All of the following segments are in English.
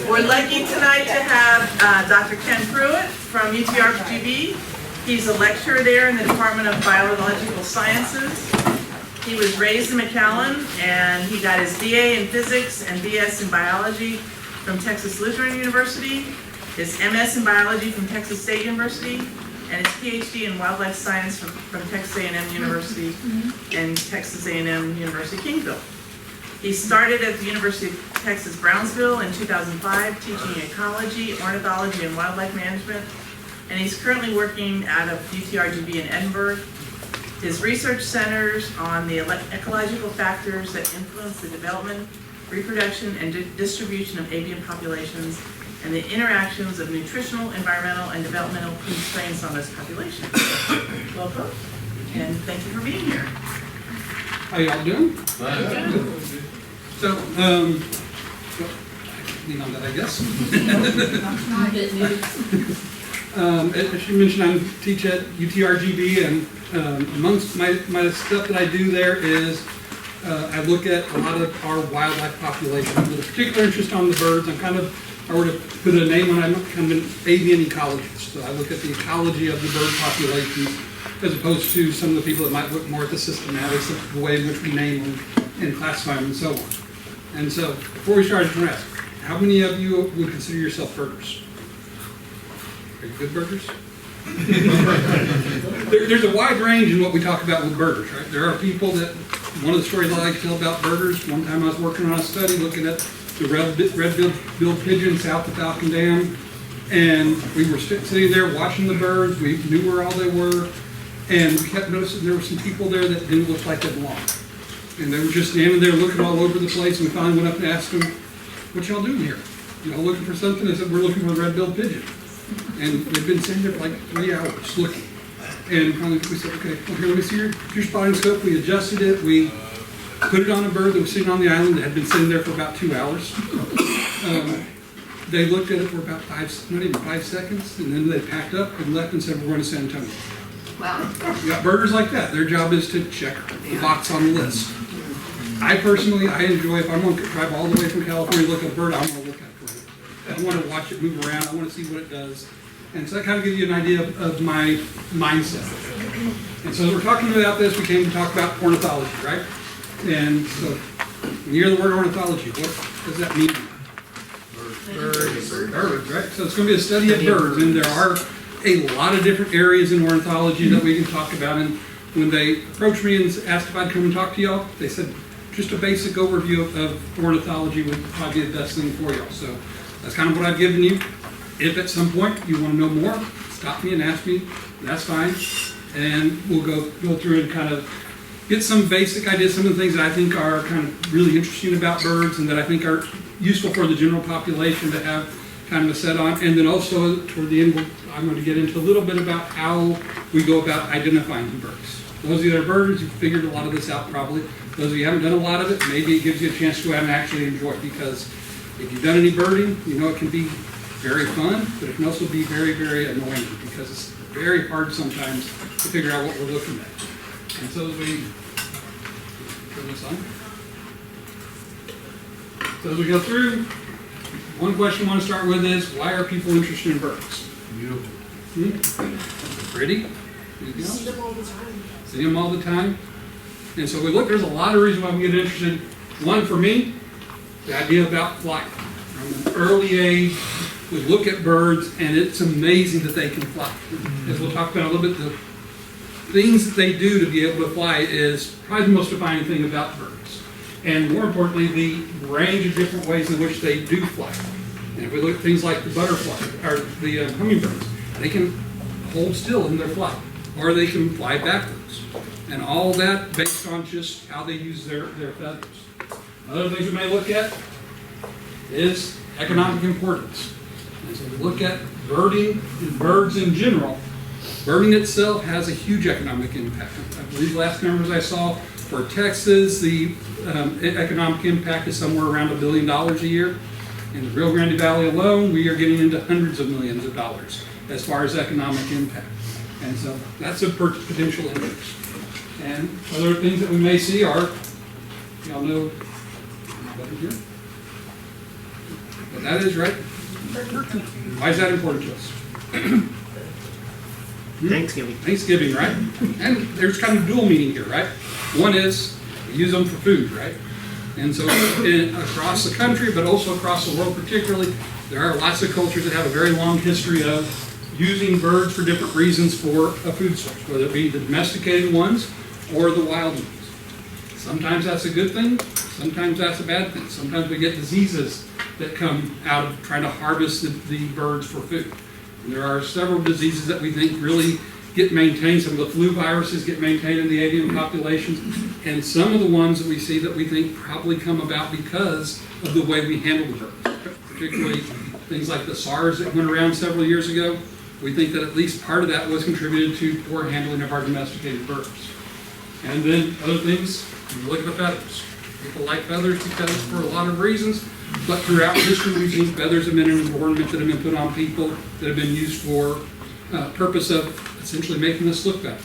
We're lucky tonight to have Dr. Ken Pruitt from RGVC. He's a lecturer there in the Department of Biological Sciences. He was raised in McAllen, and he got his BA in physics and BS in biology from Texas Lutheran University, his MS in biology from Texas State University, and his PhD in wildlife science from Texas A&M University and Texas A&M University Kingsville. He started at the University of Texas Brownsville in 2005, teaching ecology, ornithology, and wildlife management, and he's currently working out of UTRGV in Edinburgh. His research centers on the ecological factors that influence the development, reproduction, and distribution of avian populations, and the interactions of nutritional, environmental, and developmental constraints on those populations. Welcome, and thank you for being here. How y'all doing? So, lean on that, I guess. As you mentioned, I teach at UTRGV, and amongst my stuff that I do there is I look at a lot of our wildlife population with a particular interest on the birds. I were to put a name on it, I'm kind of an avian ecologist. So I look at the ecology of the bird populations as opposed to some of the people that might look more at the systematics of the way in which we name them and classify them and so on. And so, before we start, I just want to ask, how many of you would consider yourself birders? Are you good birders? There's a wide range in what we talk about with birders, right? There are people that, one of the stories I like to tell about birders, one time I was working on a study looking at the red-billed pigeon south of Falcon Dam, and we were sitting there watching the birds. We knew where all they were, and we kept noticing there were some people there that didn't look like they belonged. And they were just standing there looking all over the place, and we finally went up and asked them, "What y'all doing here? You know, looking for something?" They said, "We're looking for a red-billed pigeon." And they've been sitting there for like 3 hours looking. And finally we said, "Okay, well, here, let me see your spotting scope." We adjusted it. We put it on a bird that was sitting on the island that had been sitting there for about 2 hours. They looked at it for about not even 5 seconds, and then they packed up and left and said, "We're going to San Antonio." Wow. You got birders like that. Their job is to check the box on the list. I personally enjoy, if I'm going to drive all the way from California to look at a bird, I want to look at it. I want to watch it move around. I want to see what it does. And so that kind of gives you an idea of my mindset. And so as we're talking about this, we came to talk about ornithology, right? And so when you hear the word ornithology, what does that mean? Birds, right? So it's going to be a study of birds, and there are a lot of different areas in ornithology that we can talk about. And when they approached me and asked if I'd come and talk to y'all, they said just a basic overview of ornithology would probably be the best thing for y'all. So that's kind of what I've given you. If at some point you want to know more, stop me and ask me. That's fine. And we'll go through and kind of get some basic ideas, some of the things that I think are kind of really interesting about birds and that I think are useful for the general population to have kind of a set on. And then also toward the end, I'm going to get into a little bit about how we go about identifying the birds. Those of you that are birders, you've figured a lot of this out probably. Those of you who haven't done a lot of it, maybe it gives you a chance to go out and actually enjoy it, because if you've done any birding, you know it can be very fun, but it can also be very, very annoying because it's very hard sometimes to figure out what we're looking at. And so as we turn this on. So as we go through, one question I want to start with is, why are people interested in birds? Beautiful. Pretty? See them all the time. See them all the time. And so we look, there's a lot of reasons why we get interested. One, for me, the idea about flight. From an early age, we look at birds, and it's amazing that they can fly. As we'll talk about a little bit, the things that they do to be able to fly is probably the most defining thing about birds. And more importantly, the range of different ways in which they do fly. And if we look at things like the butterfly, or the hummingbirds, they can hold still in their flight, or they can fly backwards. And all that based on just how they use their feathers. Other things we may look at is economic importance. And so we look at birding and birds in general. Birding itself has a huge economic impact. I believe the last numbers I saw for Texas, the economic impact is somewhere around $1 billion a year. In the Rio Grande Valley alone, we are getting into hundreds of millions of dollars as far as economic impact. And so that's a potential interest. And other things that we may see are, y'all know, here? But that is right. Why is that important to us? Thanksgiving. Thanksgiving, right? And there's kind of dual meaning here, right? One is we use them for food, right? And so across the country, but also across the world particularly, there are lots of cultures that have a very long history of using birds for different reasons for a food source, whether it be the domesticated ones or the wild ones. Sometimes that's a good thing, sometimes that's a bad thing. Sometimes we get diseases that come out of trying to harvest the birds for food. And there are several diseases that we think really get maintained. Some of the flu viruses get maintained in the avian populations, and some of the ones that we see that we think probably come about because of the way we handle the birds, particularly things like the SARS that went around several years ago. We think that at least part of that was contributed to poor handling of our domesticated birds. And then other things, you look at the feathers. People like feathers because for a lot of reasons, but throughout history we've seen feathers have been an ornament that have been put on people that have been used for purpose of essentially making us look better.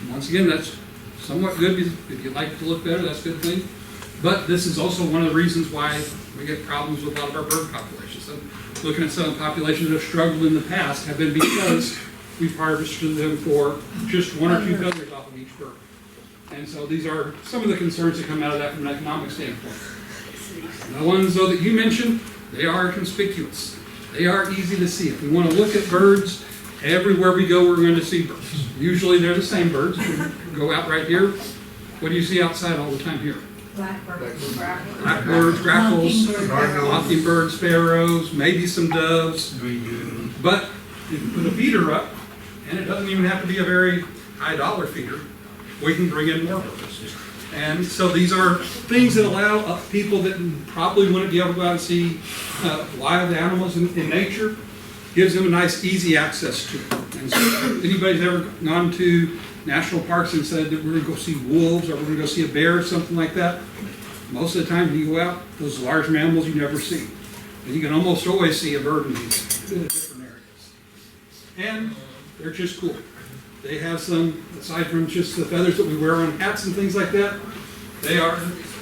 And once again, that's somewhat good because if you like to look better, that's a good thing. But this is also one of the reasons why we get problems with a lot of our bird populations. So looking at some of the populations that have struggled in the past have been because we've harvested them for just one or two feathers off of each bird. And so these are some of the concerns that come out of that from an economic standpoint. The ones, though, that you mentioned, they are conspicuous. They are easy to see. If we want to look at birds, everywhere we go, we're going to see birds. Usually they're the same birds. We go out right here. What do you see outside all the time here? Blackbirds, grackles. Blackbirds, grackles, mockingbirds, sparrows, maybe some doves. But if you put a feeder up, and it doesn't even have to be a very high dollar feeder, we can bring in more birds. And so these are things that allow people that probably wouldn't be able to go out and see wild animals in nature, gives them a nice, easy access to it. And so if anybody's ever gone to national parks and said that we're going to go see wolves or we're going to go see a bear or something like that, most of the time when you go out, those large mammals you never see. And you can almost always see a bird in these different areas. And they're just cool. They have some, aside from just the feathers that we wear on hats and things like that, they are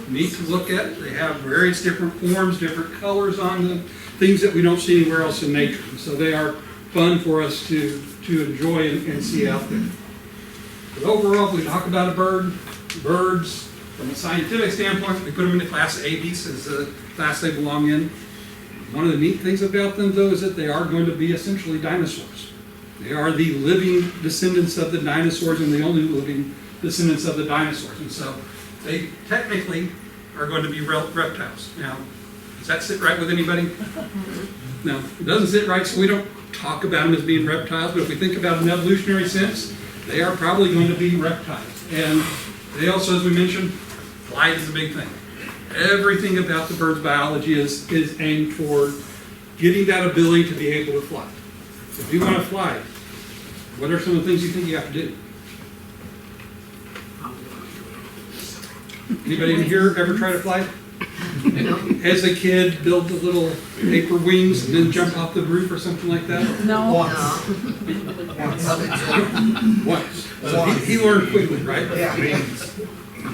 neat to look at. They have various different forms, different colors on them, things that we don't see anywhere else in nature. So they are fun for us to enjoy and see out there. But overall, if we talk about a bird, birds, from a scientific standpoint, we put them into class Aves as the class they belong in. One of the neat things about them, though, is that they are going to be essentially dinosaurs. They are the living descendants of the dinosaurs and the only living descendants of the dinosaurs. And so they technically are going to be reptiles. Now, does that sit right with anybody? No, it doesn't sit right, so we don't talk about them as being reptiles, but if we think about an evolutionary sense, they are probably going to be reptiles. And they also, as we mentioned, flight is a big thing. Everything about the bird's biology is aimed toward getting that ability to be able to fly. If you want to fly, what are some of the things you think you have to do? Anybody in here ever try to fly? As a kid, build the little paper wings and then jump off the roof or something like that? No. Once. So he learned quickly, right?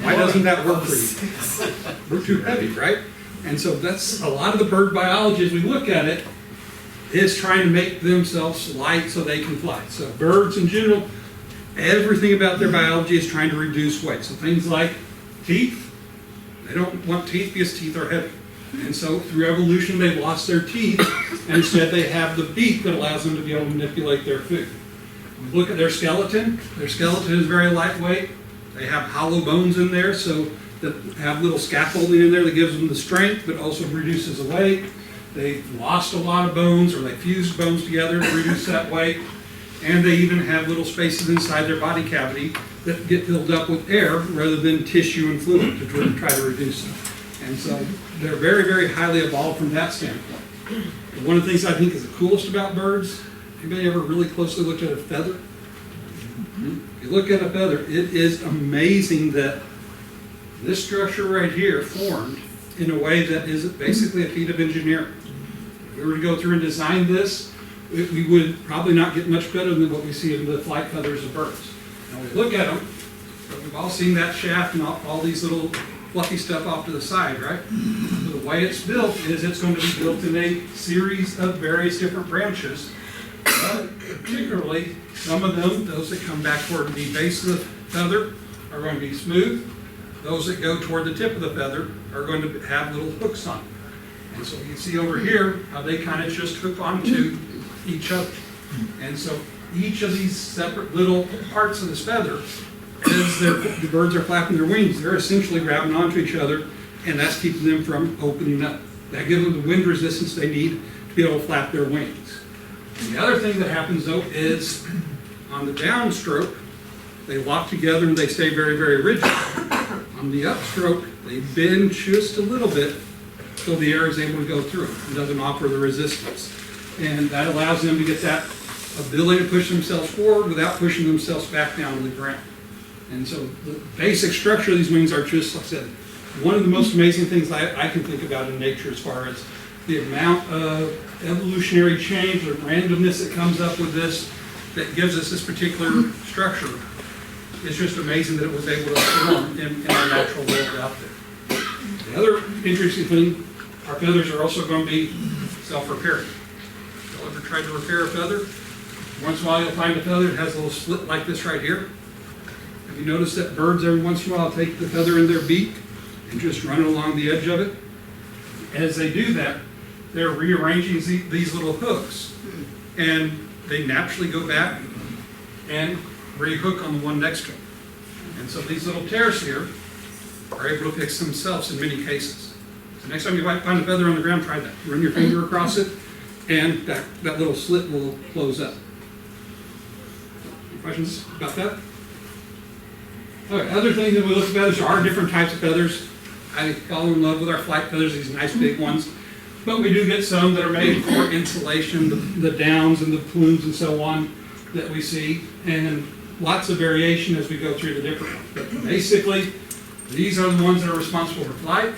Why doesn't that work for you? We're too heavy, right? And so that's a lot of the bird biology as we look at it is trying to make themselves light so they can fly. So birds in general, everything about their biology is trying to reduce weight. So things like teeth, they don't want teeth because teeth are heavy. And so through evolution, they've lost their teeth, and instead they have the beak that allows them to be able to manipulate their food. We look at their skeleton. Their skeleton is very lightweight. They have hollow bones in there, so that have little scaffolding in there that gives them the strength, but also reduces the weight. They've lost a lot of bones, or they fused bones together to reduce that weight. And they even have little spaces inside their body cavity that get filled up with air rather than tissue and fluid to try to reduce them. And so they're very, very highly evolved from that standpoint. But one of the things I think is the coolest about birds, anybody ever really closely looked at a feather? If you look at a feather, it is amazing that this structure right here formed in a way that is basically a feat of engineering. If we were to go through and design this, we would probably not get much better than what we see in the flight feathers of birds. Now we look at them, but we've all seen that shaft and all these little fluffy stuff off to the side, right? So the way it's built is it's going to be built in a series of various different branches. Particularly, some of them, those that come back toward the base of the feather, are going to be smooth. Those that go toward the tip of the feather are going to have little hooks on them. And so you can see over here how they kind of just hook onto each other. And so each of these separate little parts of this feather, as the birds are flapping their wings, they're essentially grabbing onto each other, and that's keeping them from opening up. That gives them the wind resistance they need to be able to flap their wings. And the other thing that happens though is on the downstroke, they lock together and they stay very, very rigid. On the upstroke, they bend just a little bit so the air is able to go through it and doesn't offer the resistance. And that allows them to get that ability to push themselves forward without pushing themselves back down to the ground. And so the basic structure of these wings are just, like I said, one of the most amazing things I can think about in nature as far as the amount of evolutionary change or randomness that comes up with this that gives us this particular structure. It's just amazing that it was able to form in our natural world out there. The other interesting thing, our feathers are also going to be self-repairing. If you ever tried to repair a feather, once in a while you'll find a feather that has a little slit like this right here. Have you noticed that birds every once in a while take the feather in their beak and just run it along the edge of it? As they do that, they're rearranging these little hooks, and they naturally go back and re-hook on the one next to them. And so these little tears here are able to fix themselves in many cases. So next time you might find a feather on the ground, try that. Run your finger across it, and that little slit will close up. Any questions about that? Okay, other things that we look at feathers, there are different types of feathers. I fall in love with our flight feathers, these nice big ones. But we do get some that are made for insulation, the downs and the plumes and so on that we see, and lots of variation as we go through the different ones. But basically, these are the ones that are responsible for flight.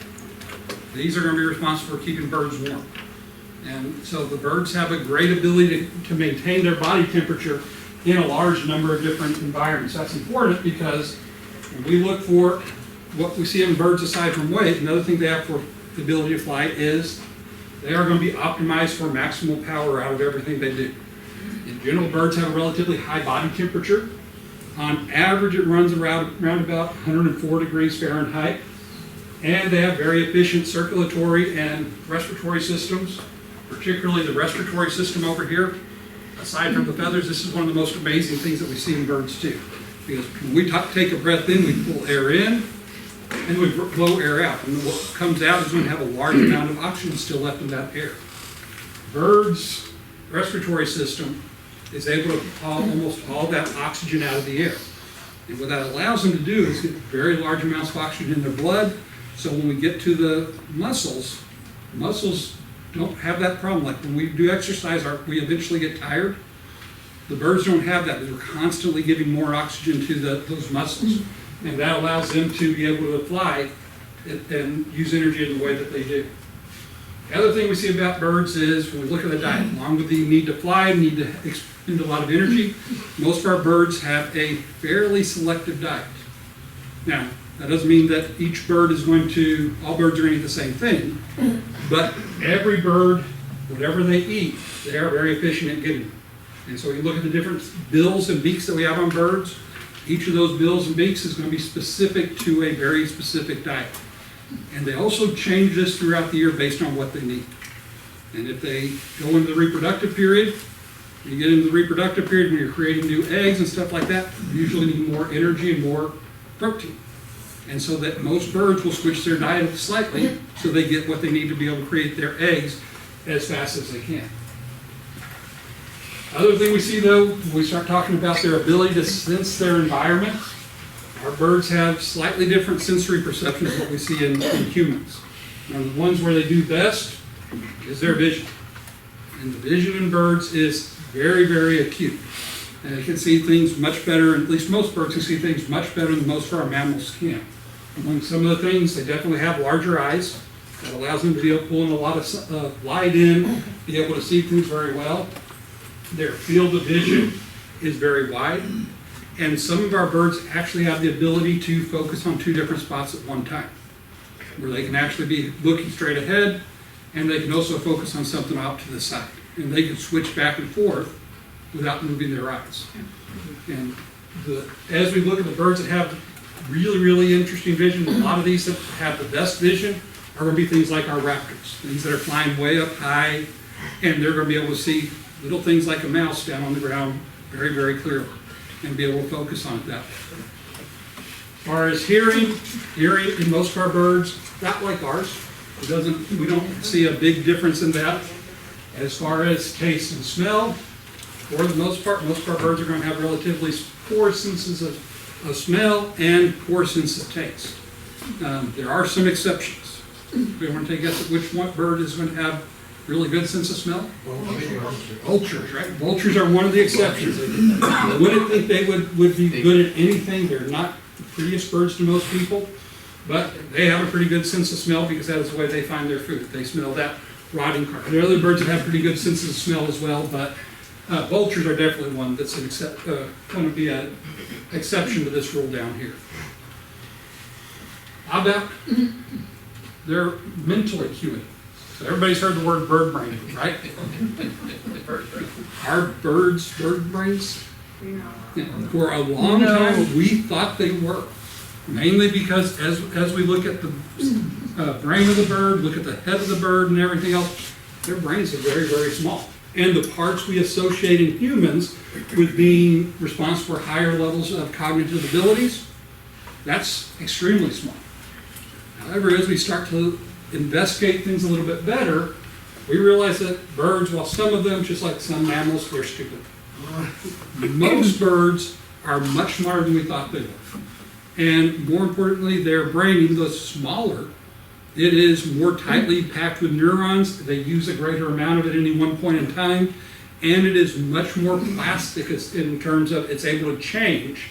These are going to be responsible for keeping birds warm. And so the birds have a great ability to maintain their body temperature in a large number of different environments. That's important because when we look for what we see in birds aside from weight, another thing they have for the ability to fly is they are going to be optimized for maximal power out of everything they do. In general, birds have a relatively high body temperature. On average, it runs around about 104 degrees Fahrenheit. And they have very efficient circulatory and respiratory systems, particularly the respiratory system over here. Aside from the feathers, this is one of the most amazing things that we see in birds too. Because when we take a breath in, we pull air in, and we blow air out. And what comes out is when we have a large amount of oxygen still left in that air. Birds' respiratory system is able to pull almost all that oxygen out of the air. And what that allows them to do is get very large amounts of oxygen in their blood. So when we get to the muscles don't have that problem. Like when we do exercise, we eventually get tired. The birds don't have that. They're constantly giving more oxygen to those muscles. And that allows them to be able to fly and use energy in the way that they do. The other thing we see about birds is when we look at the diet, along with the need to fly, need to expend a lot of energy, most of our birds have a fairly selective diet. Now, that doesn't mean that each bird is all birds are going to eat the same thing, but every bird, whatever they eat, they are very efficient at getting. And so you look at the different bills and beaks that we have on birds, each of those bills and beaks is going to be specific to a very specific diet. And they also change this throughout the year based on what they need. And if they go into the reproductive period, you get into the reproductive period when you're creating new eggs and stuff like that, you usually need more energy and more protein. And so that most birds will switch their diet slightly so they get what they need to be able to create their eggs as fast as they can. Other thing we see though, when we start talking about their ability to sense their environment, our birds have slightly different sensory perceptions than what we see in humans. One of the ones where they do best is their vision. And the vision in birds is very, very acute. And they can see things much better, at least most birds can see things much better than most of our mammals can. Among some of the things, they definitely have larger eyes. That allows them to be able to pull in a lot of light in, be able to see things very well. Their field of vision is very wide. And some of our birds actually have the ability to focus on two different spots at one time. where they can actually be looking straight ahead, and they can also focus on something off to the side. And they can switch back and forth without moving their eyes. And as we look at the birds that have really, really interesting vision, a lot of these that have the best vision are going to be things like our raptors, things that are flying way up high, and they're going to be able to see little things like a mouse down on the ground very, very clearly, and be able to focus on it that way. As far as hearing in most of our birds, not like ours. We don't see a big difference in that. As far as taste and smell, for the most part, most of our birds are going to have relatively poor senses of smell and poor sense of taste. There are some exceptions. We want to take a guess at which one bird is going to have really good sense of smell? Vultures, right? Vultures are one of the exceptions. I wouldn't think they would be good at anything. They're not the prettiest birds to most people, but they have a pretty good sense of smell because that is the way they find their food. They smell that rotting carcass. There are other birds that have pretty good senses of smell as well, but vultures are definitely one that's going to be an exception to this rule down here. How about their mental acuity? So everybody's heard the word bird brain, right? Are birds bird brains? Yeah, for a long time, we thought they were. Mainly because as we look at the brain of the bird, look at the head of the bird and everything else, their brains are very, very small. And the parts we associate in humans with being responsible for higher levels of cognitive abilities, that's extremely small. However, as we start to investigate things a little bit better, we realize that birds, while some of them, just like some mammals, they're stupid. Most birds are much smarter than we thought they were. And more importantly, their brain, even though it's smaller, it is more tightly packed with neurons. They use a greater amount of it at any one point in time. And it is much more plastic in terms of it's able to change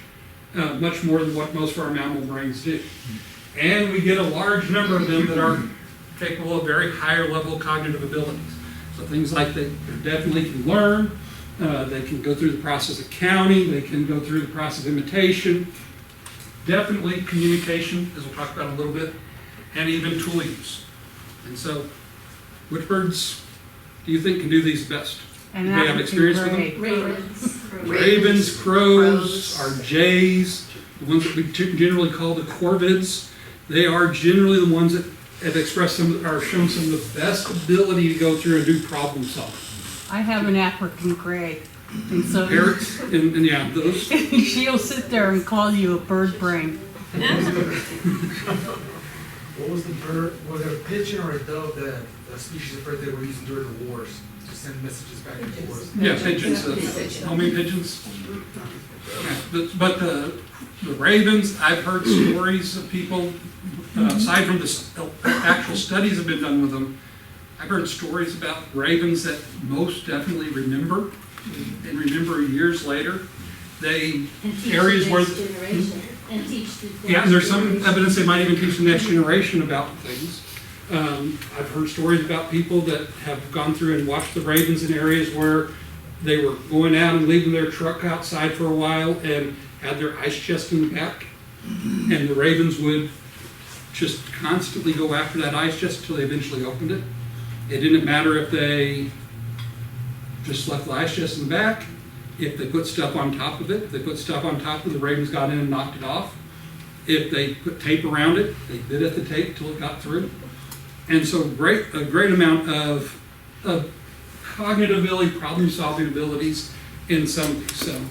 much more than what most of our mammal brains do. And we get a large number of them that are capable of very higher level cognitive abilities. So things like they definitely can learn, they can go through the process of counting, they can go through the process of imitation, definitely communication, as we'll talk about in a little bit, and even tool use. And so, which birds do you think can do these best? And Do that they have would be experience with gray. them? Ravens, crows, our jays, the ones that we generally call the corvids, they are generally the ones that have expressed shown some of the best ability to go through and do problem solving. I have an African gray, and so Parrots, and yeah, those. she'll sit there and call you a bird brain. What was the bird, was it a pigeon or a dove that the species of bird they were using during the wars to send messages back and forth? Yeah, pigeons, homing pigeons. Yeah, but the ravens, I've heard stories of people, aside from the actual studies that have been done with them, I've heard stories about ravens that most definitely remember, and remember years later. And teach Areas the where, next generation. And teach the next yeah, and there's some generation. evidence they might even teach the next generation about things. I've heard stories about people that have gone through and watched the ravens in areas where they were going out and leaving their truck outside for a while and had their ice chest in the back. And the ravens would just constantly go after that ice chest until they eventually opened it. It didn't matter if they just left the ice chest in the back, if they put stuff on top of it. If they put stuff on top of it, the ravens got in and knocked it off. If they put tape around it, they bit at the tape till it got through. And so a great amount of cognitive ability, problem-solving abilities in some of these. So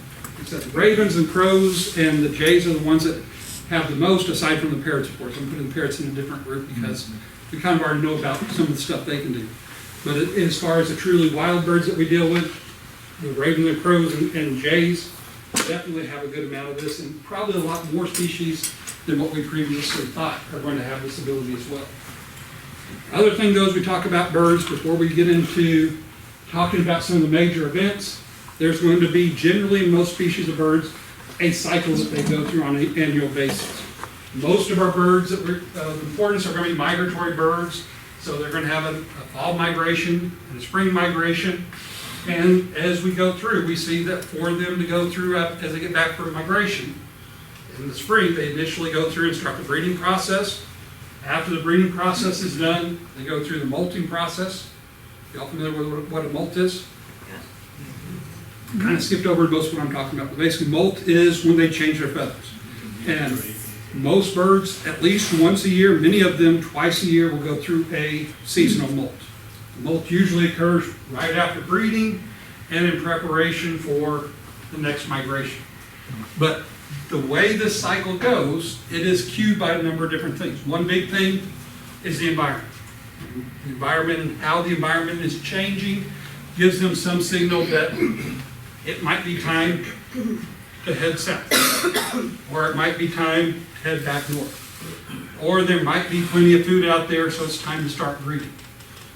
it's the ravens and crows and the jays are the ones that have the most, aside from the parrots, of course. I'm putting the parrots in a different group because we kind of already know about some of the stuff they can do. But as far as the truly wild birds that we deal with, the ravens and crows and jays definitely have a good amount of this, and probably a lot more species than what we previously thought are going to have this ability as well. Other thing, though, as we talk about birds, before we get into talking about some of the major events, there's going to be, generally in most species of birds, a cycle that they go through on an annual basis. Most of our birds that of importance are going to be migratory birds, so they're going to have a fall migration and a spring migration. And as we go through, we see that for them to go through as they get back from migration, in the spring, they initially go through and start the breeding process. After the breeding process is done, they go through the molting process. Y'all familiar with what a molt is? Kind of skipped over most of what I'm talking about, but basically molt is when they change their feathers. And most birds, at least once a year, many of them twice a year, will go through a seasonal molt. The molt usually occurs right after breeding and in preparation for the next migration. But the way this cycle goes, it is cued by a number of different things. One big thing is the environment. The environment and how the environment is changing gives them some signal that it might be time to head south, or it might be time to head back north, or there might be plenty of food out there, so it's time to start breeding.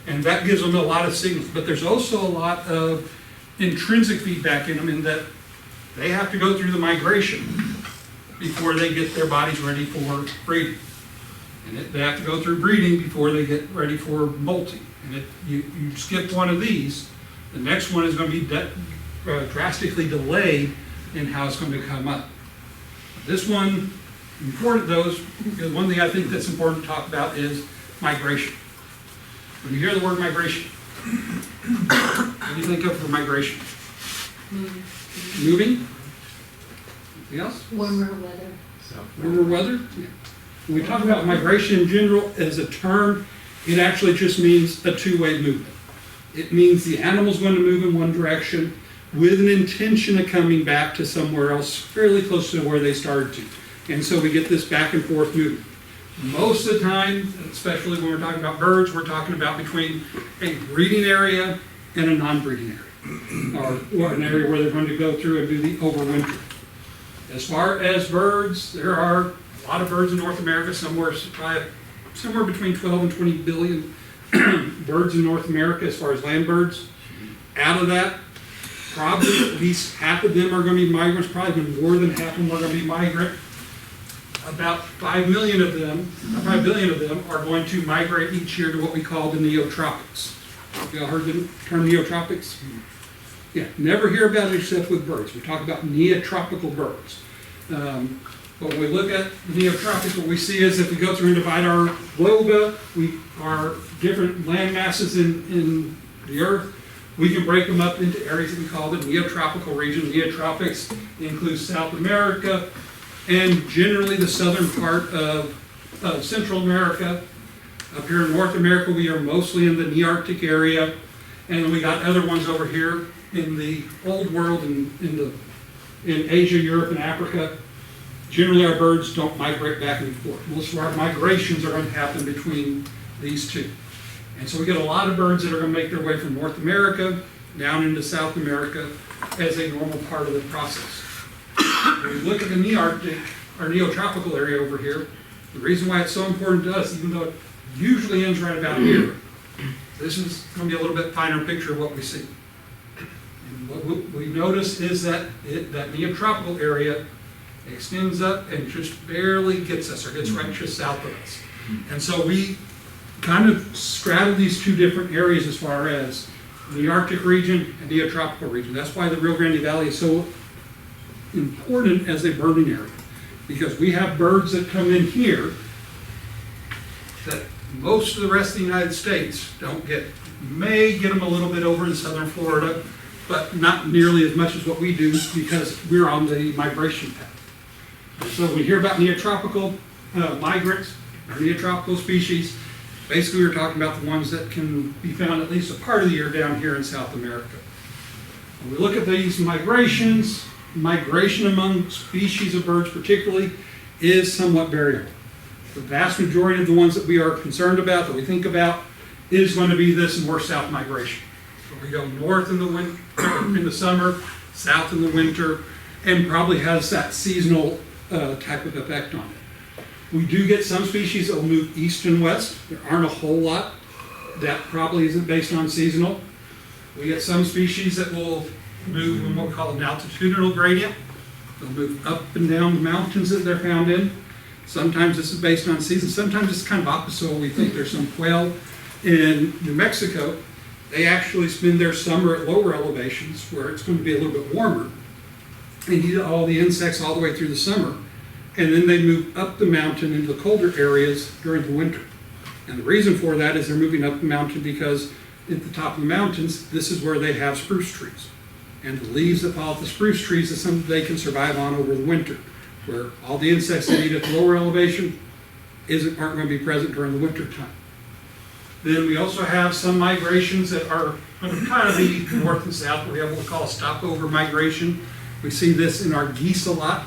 And that gives them a lot of signals. But there's also a lot of intrinsic feedback in them, in that they have to go through the migration before they get their bodies ready for breeding. And they have to go through breeding before they get ready for molting. And if you skip one of these, the next one is going to be drastically delayed in how it's going to come up. This one, important though, because one thing I think that's important to talk about is migration. When you hear the word migration, what do you think of for migration? Moving? Anything else? Warmer weather. Warmer weather? Yeah. When we talk about migration in general as a term, it actually just means a two-way movement. It means the animal's going to move in one direction with an intention of coming back to somewhere else fairly close to where they started to. And so we get this back and forth movement. Most of the time, especially when we're talking about birds, we're talking about between a breeding area and a non-breeding area, or an area where they're going to go through and do the overwintering. As far as birds, there are a lot of birds in North America, somewhere between 12 and 20 billion birds in North America as far as land birds. Out of that, probably at least half of them are going to be migrants, probably more than half of them are going to be migrant. About 5 million of them, 5 billion of them are going to migrate each year to what we call the neotropics. You all heard the term neotropics? Yeah, never hear about it except with birds. We talk about neotropical birds. But when we look at the neotropics, what we see is if we go through and divide our globe up, our different land masses in the earth, we can break them up into areas that we call the neotropical region. Neotropics includes South America and generally the southern part of Central America. Up here in North America, we are mostly in the Nearctic area, and then we got other ones over here in the old world in Asia, Europe, and Africa. Generally, our birds don't migrate back and forth. Most of our migrations are going to happen between these two. And so we get a lot of birds that are going to make their way from North America down into South America as a normal part of the process. When we look at the Nearctic, or neotropical area over here, the reason why it's so important to us, even though it usually ends right about here, this is going to be a little bit finer picture of what we see. And what we notice is that that neotropical area extends up and just barely gets us, or gets right just south of us. And so we kind of straddle these two different areas as far as the Arctic region and the neotropical region. That's why the Rio Grande Valley is so important as a birding area, because we have birds that come in here that most of the rest of the United States don't get. You may get them a little bit over in southern Florida, but not nearly as much as what we do, because we're on the migration path. So when we hear about neotropical migrants, or neotropical species, basically we're talking about the ones that can be found at least a part of the year down here in South America. When we look at these migrations, migration among species of birds particularly is somewhat variable. The vast majority of the ones that we are concerned about, that we think about, is going to be this north-south migration. So we go north in the summer, south in the winter, and probably has that seasonal type of effect on it. We do get some species that will move east and west. There aren't a whole lot. That probably isn't based on seasonal. We get some species that will move in what we call an altitudinal gradient. They'll move up and down the mountains that they're found in. Sometimes this is based on season. Sometimes it's kind of opposite. We think there's some quail in New Mexico. They actually spend their summer at lower elevations where it's going to be a little bit warmer and eat all the insects all the way through the summer. and then they move up the mountain into the colder areas during the winter. And the reason for that is they're moving up the mountain because at the top of the mountains, this is where they have spruce trees. And the leaves that fall off the spruce trees is something they can survive on over the winter, where all the insects they eat at the lower elevation aren't going to be present during the winter time. Then we also have some migrations that are going to kind of be north and south. We have what we call a stopover migration. We see this in our geese a lot.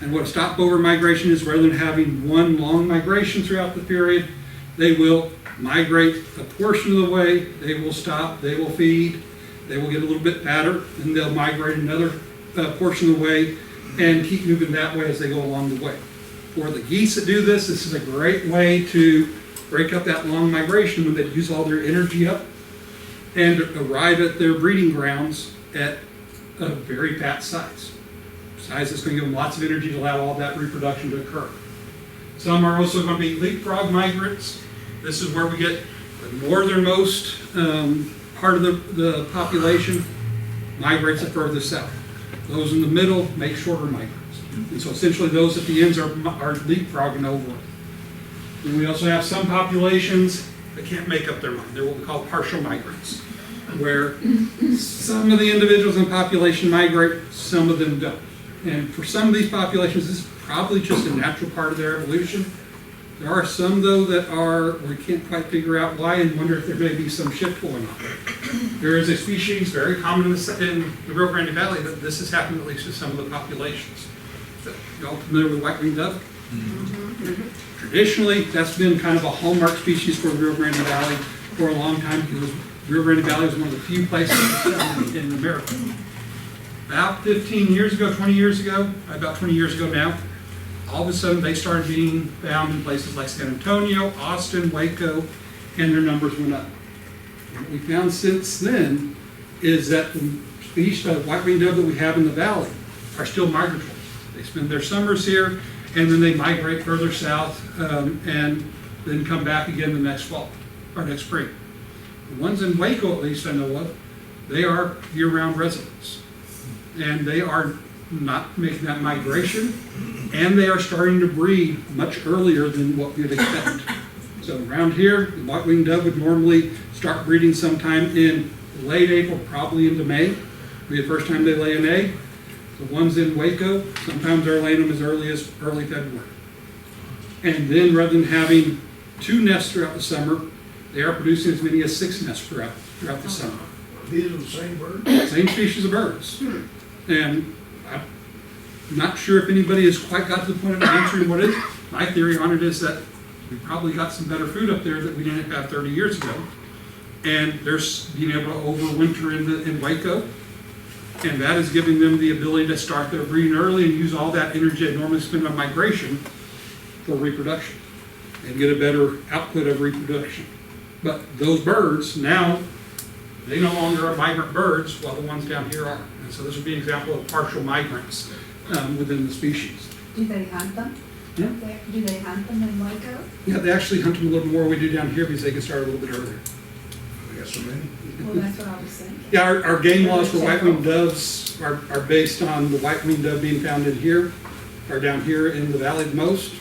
And what a stopover migration is, rather than having one long migration throughout the period, they will migrate a portion of the way, they will stop, they will feed, they will get a little bit fatter, and they'll migrate another portion of the way and keep moving that way as they go along the way. For the geese that do this, this is a great way to break up that long migration when they use all their energy up and arrive at their breeding grounds at a very fat size. Size that's going to give them lots of energy to allow all that reproduction to occur. Some are also going to be leapfrog migrants. This is where we get the northernmost part of the population migrates it further south. Those in the middle make shorter migrants. And so essentially those at the ends are leapfrogging over. And we also have some populations that can't make up their mind. They're what we call partial migrants, where some of the individuals in the population migrate, some of them don't. And for some of these populations, this is probably just a natural part of their evolution. There are some, though, that we can't quite figure out why and wonder if there may be some shift going on. There is a species very common in the Rio Grande Valley that this has happened at least to some of the populations. You all familiar with white-winged dove? Traditionally, that's been kind of a hallmark species for the Rio Grande Valley for a long time because Rio Grande Valley is one of the few places in America. About 15 years ago, 20 years ago, about 20 years ago now, all of a sudden they started being found in places like San Antonio, Austin, Waco, and their numbers went up. What we found since then is that the species of white-winged dove that we have in the valley are still migratory. They spend their summers here, and then they migrate further south and then come back again the next fall, or next spring. The ones in Waco, at least I know of, they are year-round residents. And they are not making that migration, and they are starting to breed much earlier than what we'd expect. So around here, the white-winged dove would normally start breeding sometime in late April, probably into May. It'll be the first time they lay an egg. The ones in Waco, sometimes they're laying them as early as early February. And then rather than having 2 nests throughout the summer, they are producing as many as 6 nests throughout the summer. These are the same birds? Same species of birds. And I'm not sure if anybody has quite got to the point of answering what it is. My theory on it is that we probably got some better food up there that we didn't have 30 years ago. And they're being able to overwinter in Waco. And that is giving them the ability to start their breeding early and use all that energy they normally spend on migration for reproduction and get a better output of reproduction. But those birds now, they no longer are migrant birds while the ones down here are. And so this would be an example of partial migrants within the species. Do they hunt them? Yeah. Do they hunt them in Waco? Yeah, they actually hunt them a little more than we do down here because they can start a little bit earlier. We got so many. Well, that's what I was thinking. Yeah, our game laws for white-winged doves are based on the white-winged dove being found in here, or down here in the valley the most.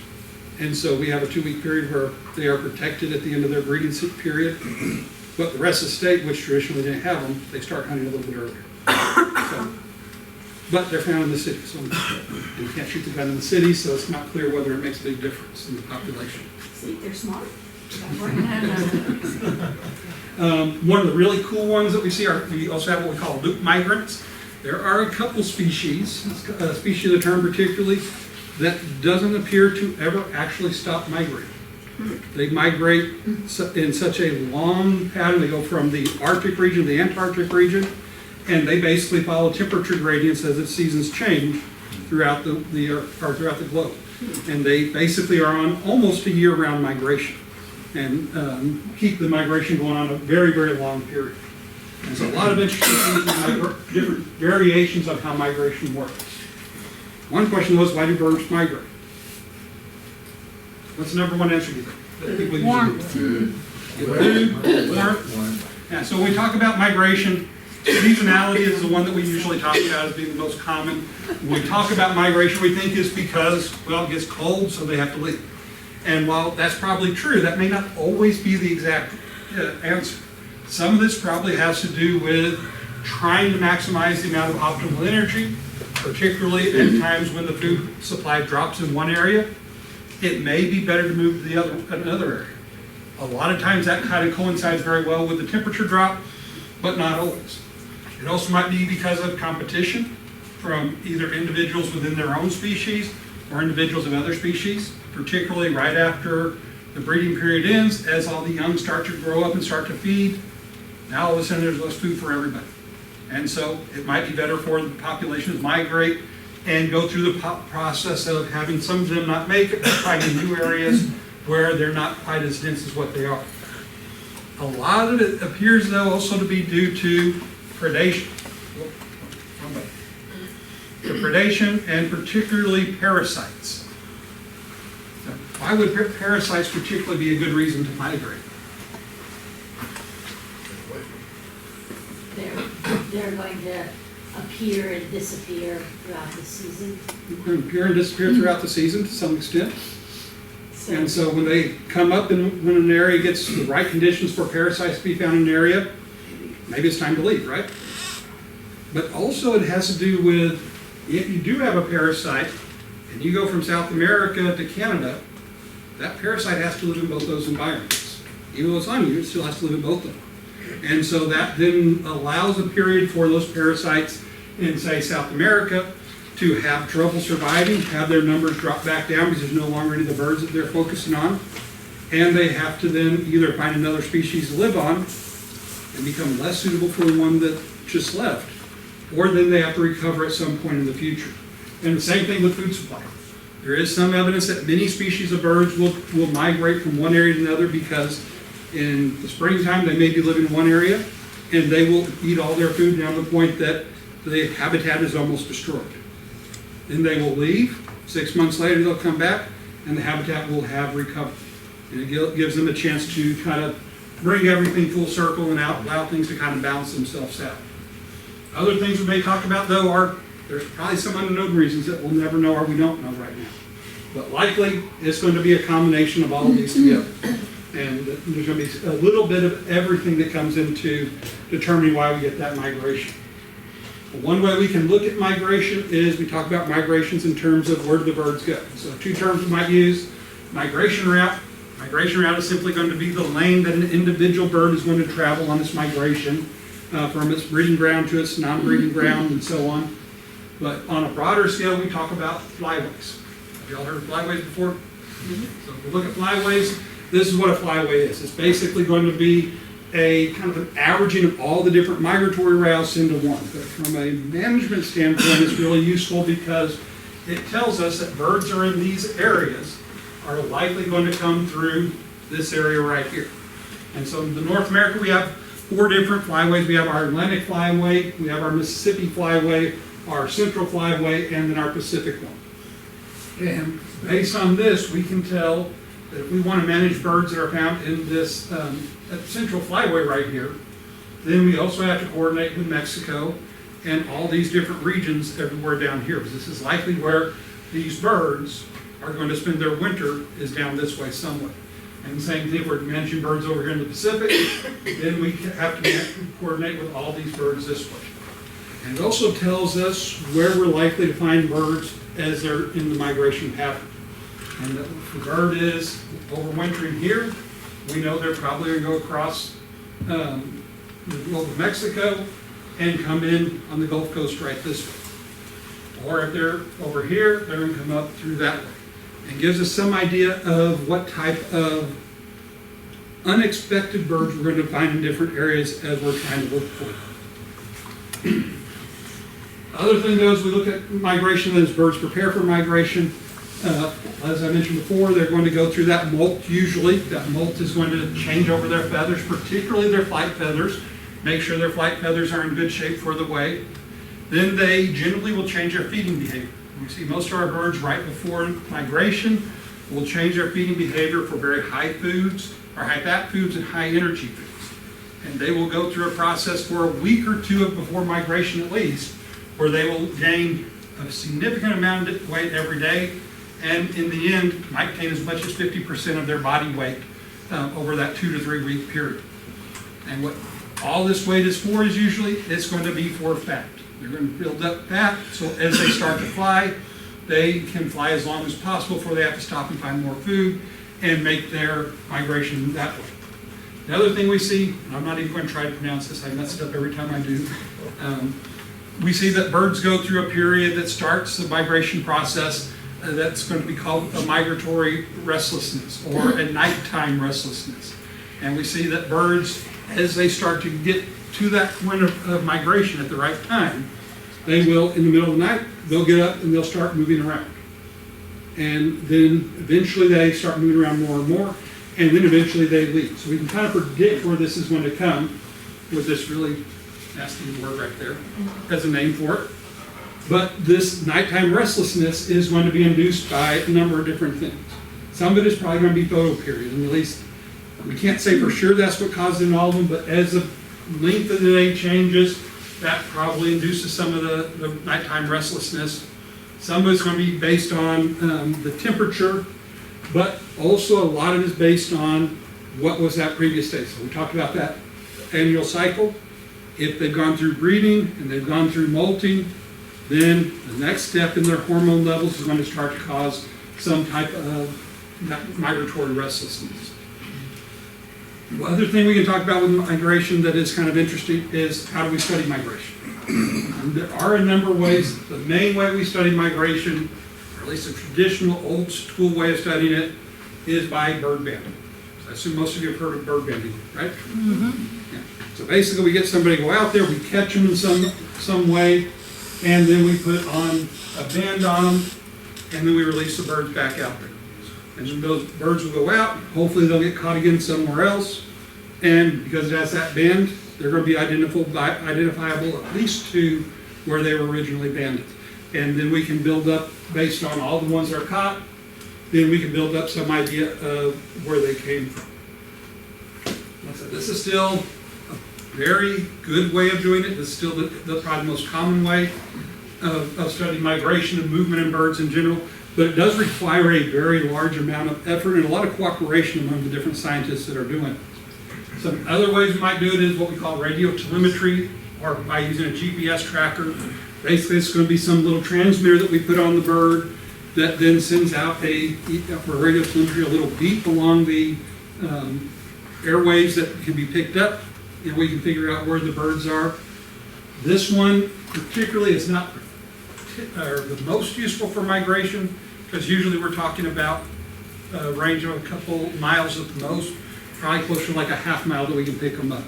And so we have a 2-week period where they are protected at the end of their breeding period. But the rest of the state, which traditionally didn't have them, they start hunting a little bit earlier. So, but they're found in the city, so you can't shoot the gun in the city, so it's not clear whether it makes a big difference in the population. See, they're smart. One of the really cool ones that we see we also have what we call loop migrants. There are a couple species, a species of the term particularly, that doesn't appear to ever actually stop migrating. They migrate in such a long pattern. They go from the Arctic region to the Antarctic region, and they basically follow temperature gradients as the seasons change throughout the globe. And they basically are on almost a year-round migration and keep the migration going on a very, very long period. And so a lot of interesting things, different variations of how migration works. One question was, why do birds migrate? What's the number one answer you think? That people usually Warmth. give? Food, warmth. Yeah, so when we talk about migration, Seasonality is the one that we usually talk about as being the most common. When we talk about migration, we think is because, well, it gets cold, so they have to leave. And while that's probably true, that may not always be the exact answer. Some of this probably has to do with trying to maximize the amount of optimal energy, particularly at times when the food supply drops in one area. It may be better to move to another area. A lot of times that kind of coincides very well with the temperature drop, but not always. It also might be because of competition from either individuals within their own species or individuals of other species, particularly right after the breeding period ends, as all the young start to grow up and start to feed. Now all of a sudden there's less food for everybody. And so it might be better for the population to migrate and go through the process of having some of them not make it, but finding new areas where they're not quite as dense as what they are. A lot of it appears though also to be due to predation. The predation and particularly parasites. So why would parasites particularly be a good reason to migrate? They're going to appear and disappear throughout the season. They're going to appear and disappear throughout the season to some extent. And so when they come up and when an area gets the right conditions for parasites to be found in an area, maybe it's time to leave, right? But also it has to do with, if you do have a parasite and you go from South America to Canada, that parasite has to live in both those environments. Even though it's on you, it still has to live in both of them. And so that then allows a period for those parasites in, say, South America to have trouble surviving, have their numbers drop back down because there's no longer any of the birds that they're focusing on. And they have to then either find another species to live on and become less suitable for the one that just left, or then they have to recover at some point in the future. And the same thing with food supply. There is some evidence that many species of birds will migrate from one area to another because in the springtime they may be living in one area and they will eat all their food down to the point that the habitat is almost destroyed. Then they will leave. 6 months later they'll come back and the habitat will have recovered. And it gives them a chance to kind of bring everything full circle and allow things to kind of balance themselves out. Other things we may talk about though are, there's probably some unknown reasons that we'll never know or we don't know right now. But likely it's going to be a combination of all of these together. And there's going to be a little bit of everything that comes into determining why we get that migration. One way we can look at migration is we talk about migrations in terms of where do the birds go. So two terms we might use: migration route. Migration route is simply going to be the lane that an individual bird is going to travel on its migration from its breeding ground to its non-breeding ground and so on. But on a broader scale, we talk about flyways. Have y'all heard of flyways before? So if we look at flyways, this is what a flyway is. It's basically going to be a kind of an averaging of all the different migratory routes into one. But from a management standpoint, it's really useful because it tells us that birds are in these areas are likely going to come through this area right here. And so in North America, we have 4 different flyways. We have our Atlantic flyway, we have our Mississippi flyway, our Central flyway, and then our Pacific one. And based on this, we can tell that if we want to manage birds that are found in this Central flyway right here, then we also have to coordinate with Mexico and all these different regions everywhere down here, because this is likely where these birds are going to spend their winter, is down this way somewhere. And the same thing, we're managing birds over here in the Pacific, then we have to coordinate with all these birds this way. And it also tells us where we're likely to find birds as they're in the migration pattern. And if the bird is overwintering here, we know they're probably going to go across the Gulf of Mexico and come in on the Gulf Coast right this way. Or if they're over here, they're going to come up through that way. And gives us some idea of what type of unexpected birds we're going to find in different areas as we're trying to look for them. Other thing though is we look at migration as birds prepare for migration. As I mentioned before, they're going to go through that molt usually. That molt is going to change over their feathers, particularly their flight feathers. Make sure their flight feathers are in good shape for the way. Then they generally will change their feeding behavior. We see most of our birds right before migration will change their feeding behavior for very high foods, or high fat foods and high energy foods. And they will go through a process for a week or two before migration at least, where they will gain a significant amount of weight every day, and in the end, might gain as much as 50% of their body weight over that 2 to 3 week period. And what all this weight is for is usually, it's going to be for fat. They're going to build up fat, so as they start to fly, they can fly as long as possible before they have to stop and find more food and make their migration that way. The other thing we see, and I'm not even going to try to pronounce this, I mess it up every time I do. We see that birds go through a period that starts the migration process that's going to be called a migratory restlessness or a nighttime restlessness. And we see that birds, as they start to get to that point of migration at the right time, they will, in the middle of the night, they'll get up and they'll start moving around. And then eventually they start moving around more and more, and then eventually they leave. So we can kind of predict where this is going to come with this really nasty word right there as a name for it. But this nighttime restlessness is going to be induced by a number of different things. Some of it is probably going to be photoperiod, and at least we can't say for sure that's what caused it in all of them, but as the length of the day changes, that probably induces some of the nighttime restlessness. Some of it's going to be based on the temperature, but also a lot of it is based on what was that previous day. So we talked about that annual cycle. If they've gone through breeding and they've gone through molting, then the next step in their hormone levels is going to start to cause some type of migratory restlessness. The other thing we can talk about with migration that is kind of interesting is how do we study migration? And there are a number of ways. The main way we study migration, or at least a traditional old school way of studying it, is by bird banding. So I assume most of you have heard of bird banding, right? Mm-hmm. Yeah. So basically we get somebody to go out there, we catch them in some way, and then we put on a band on them, and then we release the birds back out there. And then those birds will go out, hopefully they'll get caught again somewhere else, and because it has that band, they're going to be identifiable at least to where they were originally banded. And then we can build up, based on all the ones that are caught, then we can build up some idea of where they came from. So this is still a very good way of doing it. This is still the probably the most common way of studying migration and movement in birds in general. But it does require a very large amount of effort and a lot of cooperation among the different scientists that are doing it. Some other ways we might do it is what we call radio telemetry, or by using a GPS tracker. Basically, it's going to be some little transmitter that we put on the bird that then sends out for radio telemetry, a little beep along the airwaves that can be picked up, and we can figure out where the birds are. This one particularly is not the most useful for migration, because usually we're talking about a range of a couple miles at the most, probably closer to like a half mile that we can pick them up.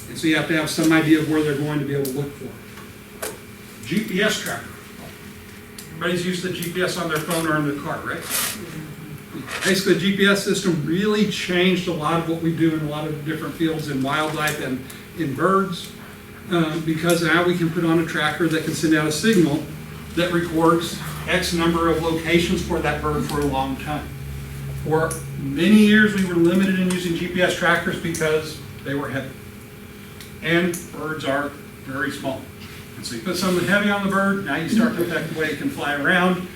And so you have to have some idea of where they're going to be able to look for. GPS tracker. Everybody's used the GPS on their phone or in their car, right? Basically, the GPS system really changed a lot of what we do in a lot of different fields in wildlife and in birds, because now we can put on a tracker that can send out a signal that records X number of locations for that bird for a long time. For many years, we were limited in using GPS trackers because they were heavy. And birds are very small. And so you put something heavy on the bird, now you start to affect the way it can fly around.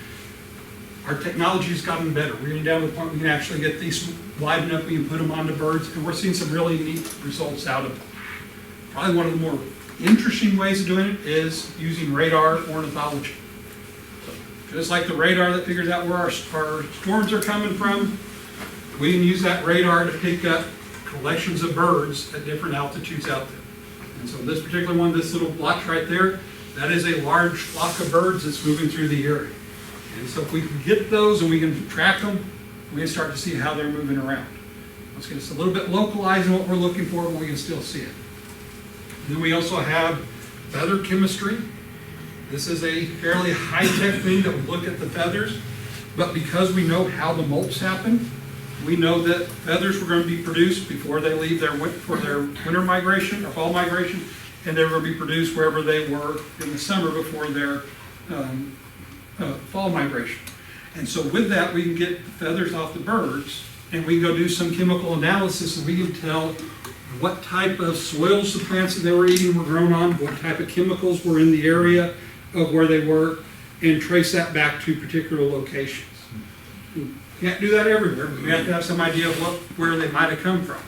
Our technology has gotten better. We're getting down to the point we can actually get these wide enough we can put them onto birds, and we're seeing some really neat results out of it. Probably one of the more interesting ways of doing it is using radar ornithology. Just like the radar that figures out where our storms are coming from, we can use that radar to pick up collections of birds at different altitudes out there. And so this particular one, this little blotch right there, that is a large flock of birds that's moving through the area. And so if we can get those and we can track them, we can start to see how they're moving around. Let's get us a little bit localized in what we're looking for, but we can still see it. Then we also have feather chemistry. This is a fairly high-tech thing that would look at the feathers, but because we know how the molts happen, we know that feathers were going to be produced before they leave for their winter migration or fall migration, and they were going to be produced wherever they were in the summer before their fall migration. And so with that, we can get the feathers off the birds, and we can go do some chemical analysis, and we can tell what type of soils the plants that they were eating were grown on, what type of chemicals were in the area of where they were, and trace that back to particular locations. We can't do that everywhere, but we have to have some idea of where they might have come from.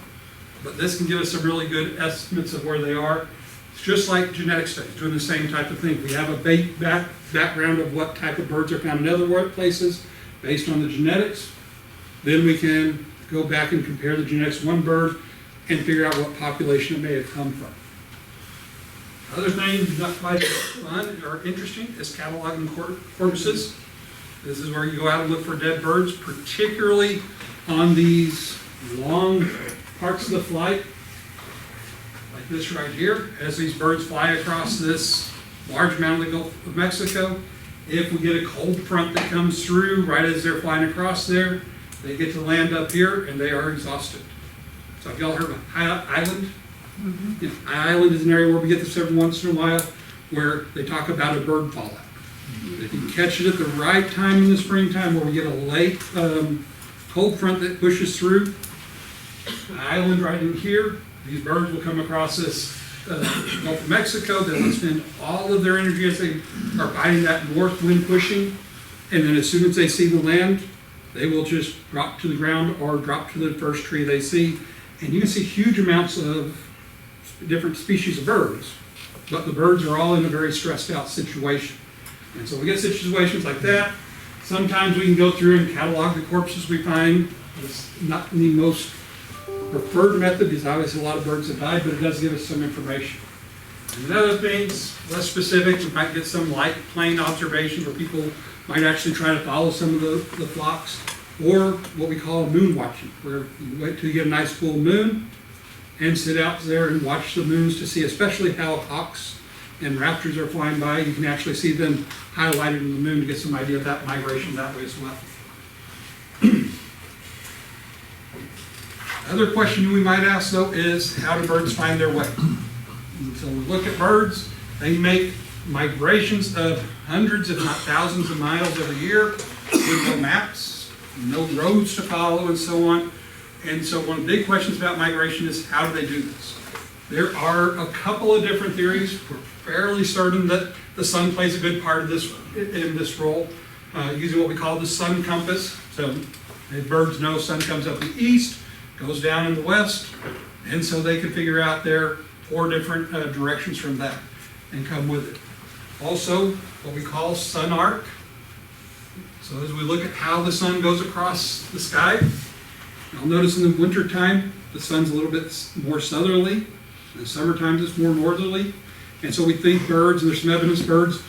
But this can give us some really good estimates of where they are. It's just like genetic studies, doing the same type of thing. We have a background of what type of birds are found in other places based on the genetics. Then we can go back and compare the genetics of one bird and figure out what population it may have come from. Other things not quite as fun or interesting is cataloging corpses. This is where you go out and look for dead birds, particularly on these long parts of the flight, like this right here. As these birds fly across this large amount of the Gulf of Mexico, if we get a cold front that comes through right as they're flying across there, they get to land up here and they are exhausted. So have y'all heard of High Island? Yeah, High Island is an area where we get this every once in a while, where they talk about a bird fallout. If you catch it at the right time in the springtime, where we get a late cold front that pushes through, High Island right in here, these birds will come across this Gulf of Mexico. They'll spend all of their energy as they are fighting that north wind pushing, and then as soon as they see the land, they will just drop to the ground or drop to the first tree they see. And you can see huge amounts of different species of birds, but the birds are all in a very stressed out situation. And so we get situations like that. Sometimes we can go through and catalog the corpses we find. It's not the most preferred method because obviously a lot of birds have died, but it does give us some information. And other things, less specific, we might get some light plane observations where people might actually try to follow some of the flocks, or what we call moon watching, where you wait till you get a nice full moon and sit out there and watch the moons to see, especially how hawks and raptors are flying by. You can actually see them highlighted in the moon to get some idea of that migration that way as well. Other question we might ask though is, how do birds find their way? And so we look at birds, they make migrations of hundreds if not thousands of miles every year with no maps, no roads to follow and so on. And so one of the big questions about migration is, how do they do this? There are a couple of different theories. We're fairly certain that the sun plays a good part of this in this role, using what we call the sun compass. So if birds know sun comes up in the east, goes down in the west, and so they can figure out their 4 different directions from that and come with it. Also, what we call sun arc. So as we look at how the sun goes across the sky, you'll notice in the winter time, the sun's a little bit more southerly. In the summertime, it's more northerly. And so we think birds, and there's some evidence birds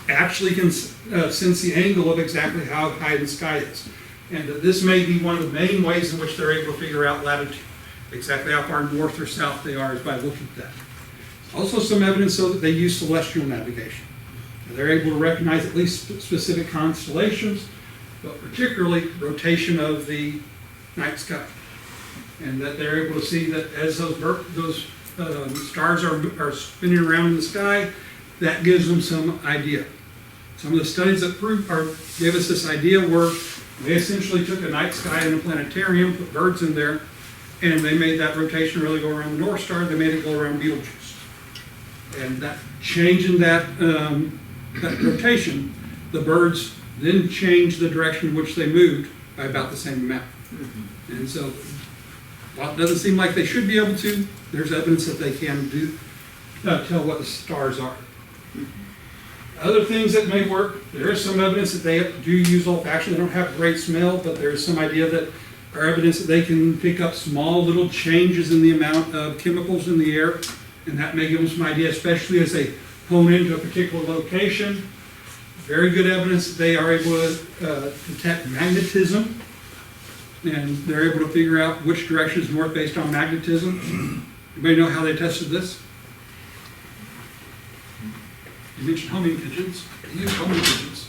actually can sense the angle of exactly how high the sky is. And this may be one of the main ways in which they're able to figure out latitude. Exactly how far north or south they are is by looking at that. Also some evidence so that they use celestial navigation. And they're able to recognize at least specific constellations, but particularly rotation of the night sky. And that they're able to see that as those stars are spinning around in the sky, that gives them some idea. Some of the studies that gave us this idea were they essentially took a night sky in a planetarium, put birds in there, and they made that rotation really go around the North Star. They made it go around Betelgeuse. And that change in that rotation, the birds then changed the direction in which they moved by about the same amount. And so, while it doesn't seem like they should be able to, there's evidence that they can tell what the stars are. Other things that may work, there is some evidence that they do use olfaction. They don't have great smell, but there's some idea that, or evidence that they can pick up small little changes in the amount of chemicals in the air, and that may give them some idea, especially as they hone into a particular location. Very good evidence that they are able to detect magnetism, and they're able to figure out which direction is north based on magnetism. Anybody know how they tested this? You mentioned homing pigeons. They use homing pigeons.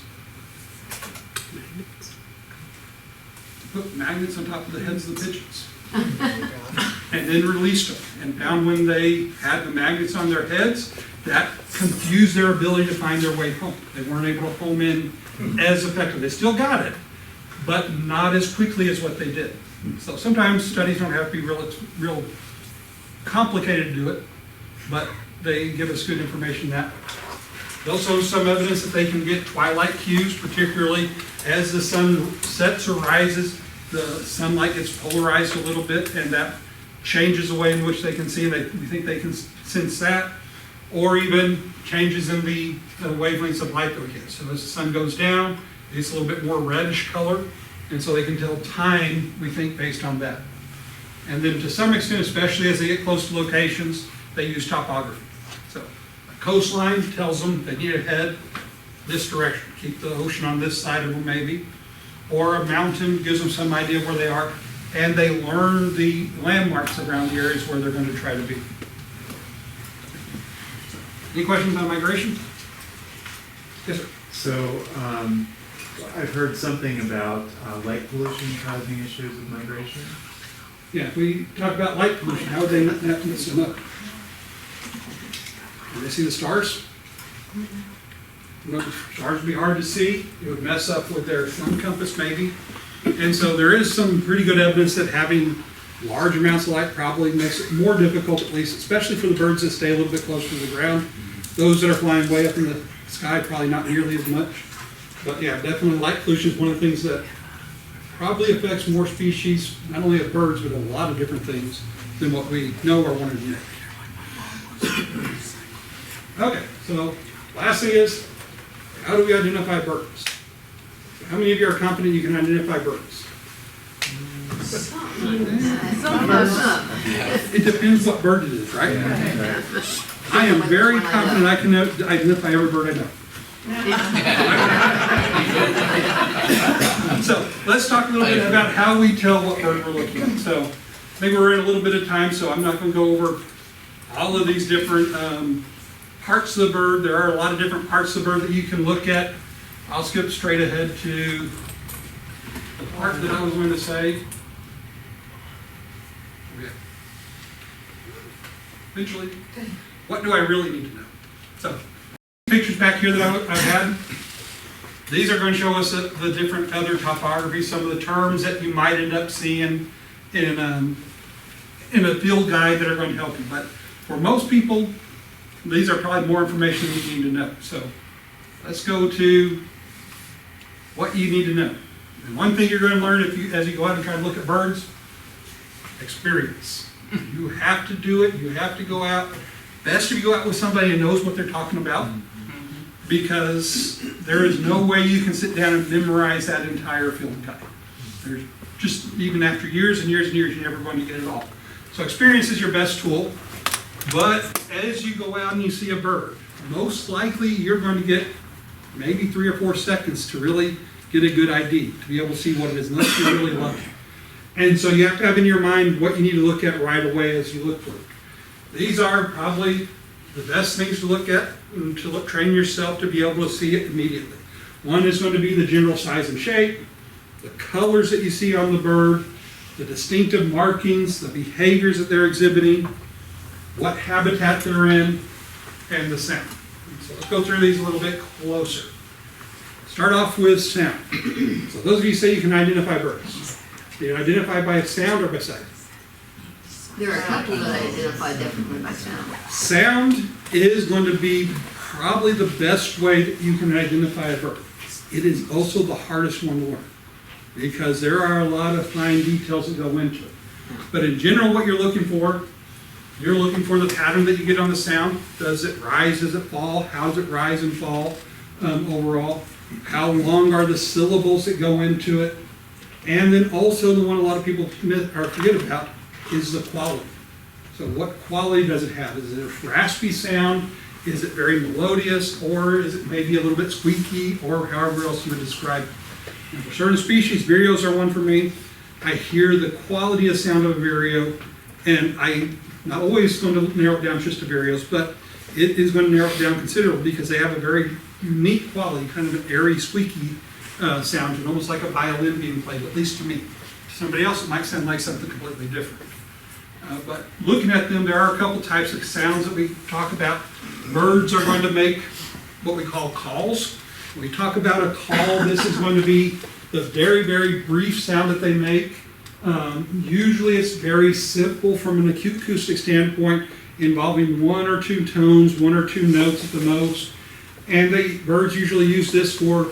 Put magnets on top of the heads of the pigeons. And then released them. And found when they had the magnets on their heads, that confused their ability to find their way home. They weren't able to home in as effectively. They still got it, but not as quickly as what they did. So sometimes studies don't have to be real complicated to do it, but they give us good information that way. There's also some evidence that they can get twilight cues, particularly as the sun sets or rises, the sunlight gets polarized a little bit, and that changes the way in which they can see, and we think they can sense that, or even changes in the wavelengths of light that we get. So as the sun goes down, it's a little bit more reddish color, and so they can tell time, we think, based on that. And then to some extent, especially as they get close to locations, they use topography. So a coastline tells them they need to head this direction, keep the ocean on this side of them maybe, or a mountain gives them some idea of where they are, and they learn the landmarks around the areas where they're going to try to be. Any questions on migration? Yes, sir. So, I've heard something about light pollution causing issues with migration. Yeah, if we talk about light pollution, how would they not mix them up? Do they see the stars? You know, the stars would be hard to see. It would mess up with their sun compass maybe. And so there is some pretty good evidence that having large amounts of light probably makes it more difficult, at least, especially for the birds that stay a little bit closer to the ground. Those that are flying way up in the sky, probably not nearly as much. But yeah, definitely light pollution is one of the things that probably affects more species, not only of birds, but a lot of different things than what we know or want to do. Okay, so last thing is, how do we identify birds? How many of you are confident you can identify birds? It depends what bird it is, right? I am very confident I can identify every bird I know. So let's talk a little bit about how we tell what bird we're looking at. So I think we're in a little bit of time, so I'm not going to go over all of these different parts of the bird. There are a lot of different parts of the bird that you can look at. I'll skip straight ahead to the part that I was going to say. Eventually, what do I really need to know? So, pictures back here that I've had. These are going to show us the different other topography, some of the terms that you might end up seeing in a field guide that are going to help you. But for most people, these are probably more information you need to know. So, let's go to what you need to know. And one thing you're going to learn as you go out and try to look at birds, experience. You have to do it. You have to go out. Best if you go out with somebody who knows what they're talking about, because there is no way you can sit down and memorize that entire field guide. There's just, even after years and years and years, you're never going to get it all. So experience is your best tool, but as you go out and you see a bird, most likely you're going to get maybe 3 or 4 seconds to really get a good ID, to be able to see what it is, unless you're really lucky. And so you have to have in your mind what you need to look at right away as you look for it. These are probably the best things to look at and to train yourself to be able to see it immediately. One is going to be the general size and shape, the colors that you see on the bird, the distinctive markings, the behaviors that they're exhibiting, what habitat they're in, and the sound. So let's go through these a little bit closer. Start off with sound. So those of you say you can identify birds. Do you identify by sound or by sight? There are a couple that I identify definitely by sound. Sound is going to be probably the best way that you can identify a bird. It is also the hardest one to learn because there are a lot of fine details that go into it. But in general, what you're looking for the pattern that you get on the sound. Does it rise? Does it fall? How does it rise and fall overall? How long are the syllables that go into it? And then also the one a lot of people forget about is the quality. So what quality does it have? Is it a raspy sound? Is it very melodious? Or is it maybe a little bit squeaky? Or however else you would describe it. And for certain species, vireos are one for me. I hear the quality of sound of a vireo, and I'm not always going to narrow it down just to vireos, but it is going to narrow it down considerably because they have a very unique quality, kind of an airy, squeaky sound, and almost like a violin being played, at least to me. To somebody else, it might sound like something completely different. But looking at them, there are a couple types of sounds that we talk about. Birds are going to make what we call calls. When we talk about a call, this is going to be the very, very brief sound that they make. Usually it's very simple from an acute acoustic standpoint, involving one or two tones, one or two notes at the most. And birds usually use this for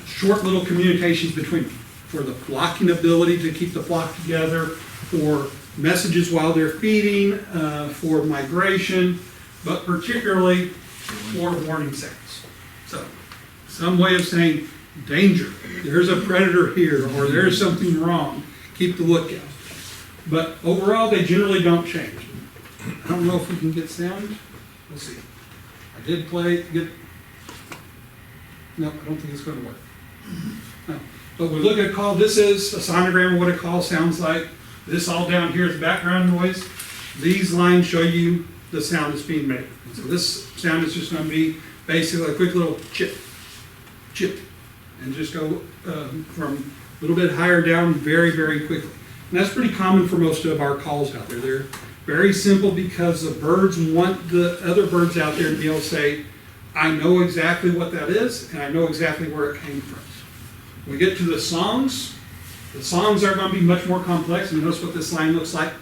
short little communications between them, for the flocking ability to keep the flock together, for messages while they're feeding, for migration, but particularly for warning sounds. So, some way of saying, danger, there's a predator here, or there's something wrong, keep the lookout. But overall, they generally don't change. I don't know if we can get sound. We'll see. I did no, I don't think it's going to work. No. But we look at call. This is a sonogram of what a call sounds like. This all down here is background noise. These lines show you the sound that's being made. So this sound is just going to be basically a quick little chip, chip, and just go from a little bit higher down very, very quickly. And that's pretty common for most of our calls out there. They're very simple because the birds want the other birds out there to be able to say, I know exactly what that is, and I know exactly where it came from. When we get to the songs are going to be much more complex. And notice what this line looks like.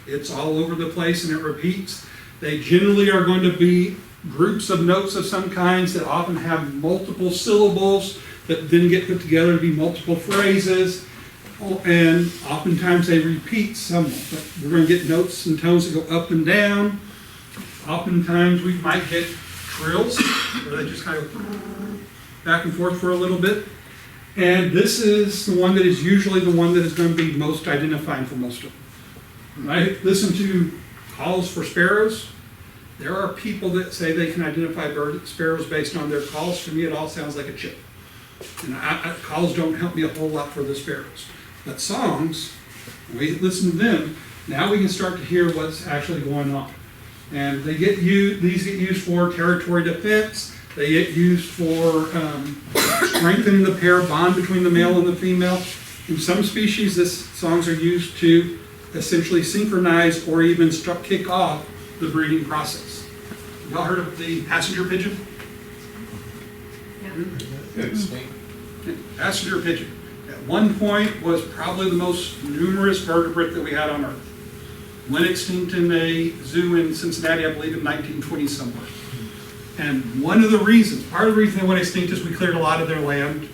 It's all over the place and it repeats. They generally are going to be groups of notes of some kinds that often have multiple syllables that then get put together to be multiple phrases. And oftentimes they repeat somewhat. But we're going to get notes and tones that go up and down. Oftentimes we might get trills where they just kind of back and forth for a little bit. And this is the one that is usually the one that is going to be most identifying for most of them. When I listen to calls for sparrows, there are people that say they can identify sparrows based on their calls. For me, it all sounds like a chip. And calls don't help me a whole lot for the sparrows. But songs, when we listen to them, now we can start to hear what's actually going on. And these get used for territory defense. They get used for strengthening the pair bond between the male and the female. In some species, these songs are used to essentially synchronize or even kick off the breeding process. Y'all heard of the passenger pigeon? Passenger pigeon. At one point was probably the most numerous vertebrate that we had on Earth. Went extinct in a zoo in Cincinnati, I believe in 1920 somewhere. And one of the reasons, part of the reason they went extinct is we cleared a lot of their land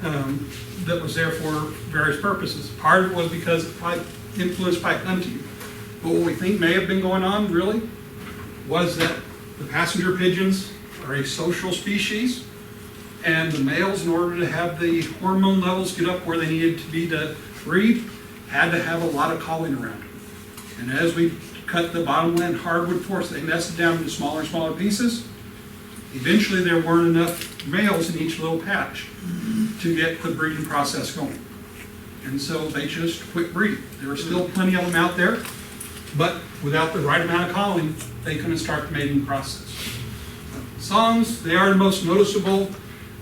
that was there for various purposes. Part of it was because of influenced by hunting. But what we think may have been going on really was that the passenger pigeons are a social species, and the males, in order to have the hormone levels get up where they needed to be to breed, had to have a lot of calling around them. And as we cut the bottomland hardwood forests, they nested down into smaller and smaller pieces. Eventually there weren't enough males in each little patch to get the breeding process going. And so they just quit breeding. There were still plenty of them out there, but without the right amount of calling, they couldn't start the mating process. Songs, they are the most noticeable.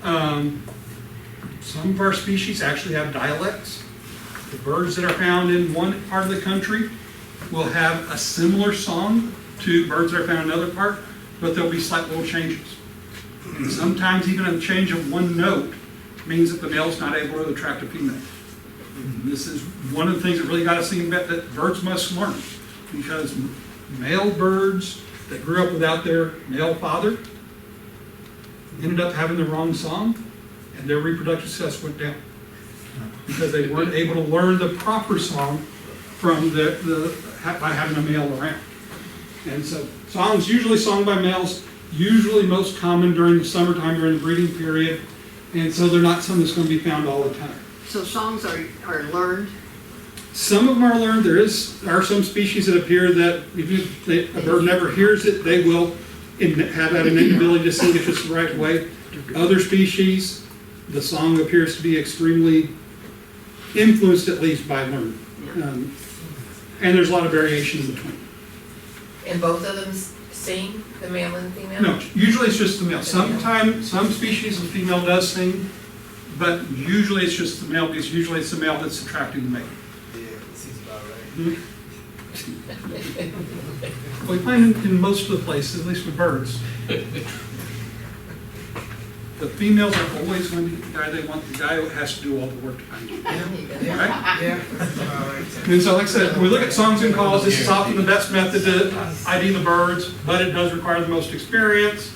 Some of our species actually have dialects. The birds that are found in one part of the country will have a similar song to birds that are found in another part, but there'll be slight little changes. And sometimes even a change of one note means that the male's not able to attract a female. And this is one of the things that really got us thinking about that birds must learn, because male birds that grew up without their male father ended up having the wrong song, and their reproductive success went down because they weren't able to learn the proper song from by having a male around. And so songs, usually sung by males, usually most common during the summertime, during the breeding period, and so they're not something that's going to be found all the time. So songs are learned? Some of them are learned. There are some species that appear that if a bird never hears it, they will have that innate ability to sing it just the right way. Other species, the song appears to be extremely influenced, at least, by learning. And there's a lot of variation in between. And both of them sing, the male and female? No, usually it's just the male. Sometimes, some species the female does sing, but usually it's just the male, because usually it's the male that's attracting the mate. Yeah, that seems about right. We find it in most of the places, at least with birds. the females are always going to be the guy they want, the guy who has to do all the work to find you. Right? Yeah, that's about right. And so like I said, when we look at songs and calls, this is often the best method to ID the birds, but it does require the most experience.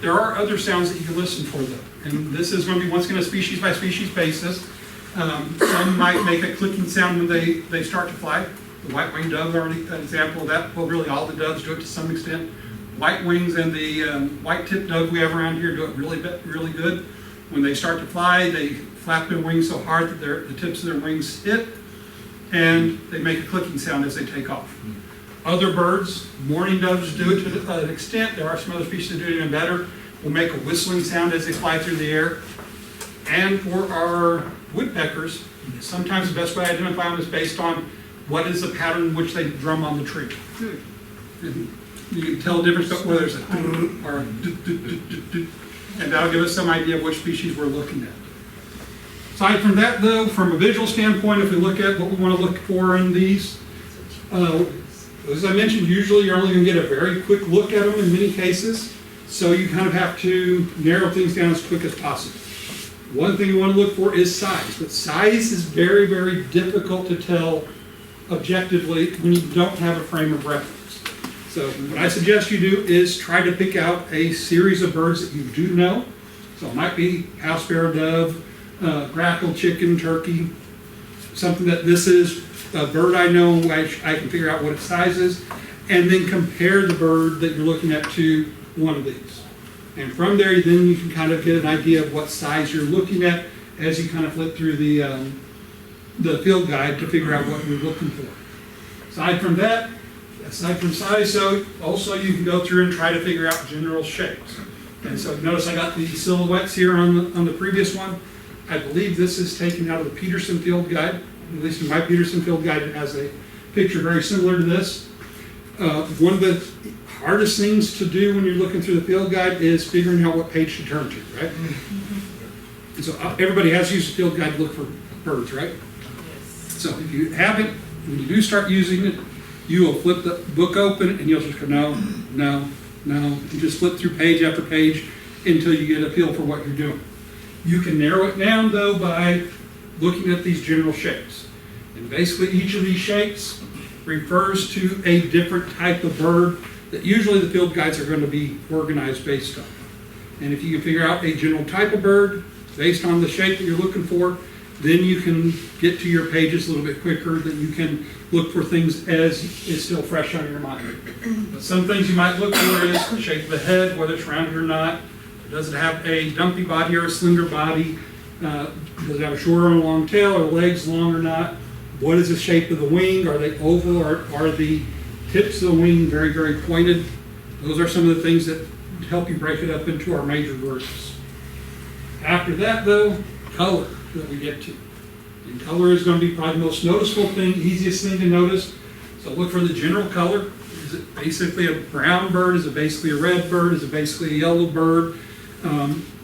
There are other sounds that you can listen for though. And this is going to be once again a species by species basis. Some might make a clicking sound when they start to fly. The white-winged dove are an example of that. Well, really all the doves do it to some extent. White wings and the white-tipped dove we have around here do it really good. When they start to fly, they flap their wings so hard that the tips of their wings hit, and they make a clicking sound as they take off. Other birds, mourning doves do it to an extent. There are some other species that do it even better. Will make a whistling sound as they fly through the air. And for our woodpeckers, sometimes the best way to identify them is based on what is the pattern in which they drum on the tree. And you can tell the difference whether it's a or a and that'll give us some idea of which species we're looking at. Aside from that though, from a visual standpoint, if we look at what we want to look for in these, as I mentioned, usually you're only going to get a very quick look at them in many cases, so you kind of have to narrow things down as quick as possible. One thing you want to look for is size, but size is very, very difficult to tell objectively when you don't have a frame of reference. So what I suggest you do is try to pick out a series of birds that you do know. So it might be house sparrow, dove, grackle, chicken, turkey, something that this is a bird I know, I can figure out what its size is, and then compare the bird that you're looking at to one of these. And from there, then you can kind of get an idea of what size you're looking at as you kind of flip through the field guide to figure out what you're looking for. Aside from that, aside from size, so also you can go through and try to figure out general shapes. And so notice I got the silhouettes here on the previous one. I believe this is taken out of the Peterson Field Guide. At least in my Peterson Field Guide, it has a picture very similar to this. One of the hardest things to do when you're looking through the field guide is figuring out what page to turn to, right? And so everybody has used the field guide to look for birds, right? So if you haven't, when you do start using it, you will flip the book open and you'll just go, no, no, no. You just flip through page after page until you get a feel for what you're doing. You can narrow it down though by looking at these general shapes. And basically each of these shapes refers to a different type of bird that usually the field guides are going to be organized based on. And if you can figure out a general type of bird based on the shape that you're looking for, then you can get to your pages a little bit quicker, that you can look for things as it's still fresh on your mind. But some things you might look for is the shape of the head, whether it's rounded or not. Does it have a dumpy body or a slender body? Does it have a short or a long tail? Are the legs long or not? What is the shape of the wing? Are they oval or are the tips of the wing very, very pointed? Those are some of the things that help you break it up into our major groups. After that though, color that we get to. And color is going to be probably the most noticeable thing, easiest thing to notice. So look for the general color. Is it basically a brown bird? Is it basically a red bird? Is it basically a yellow bird?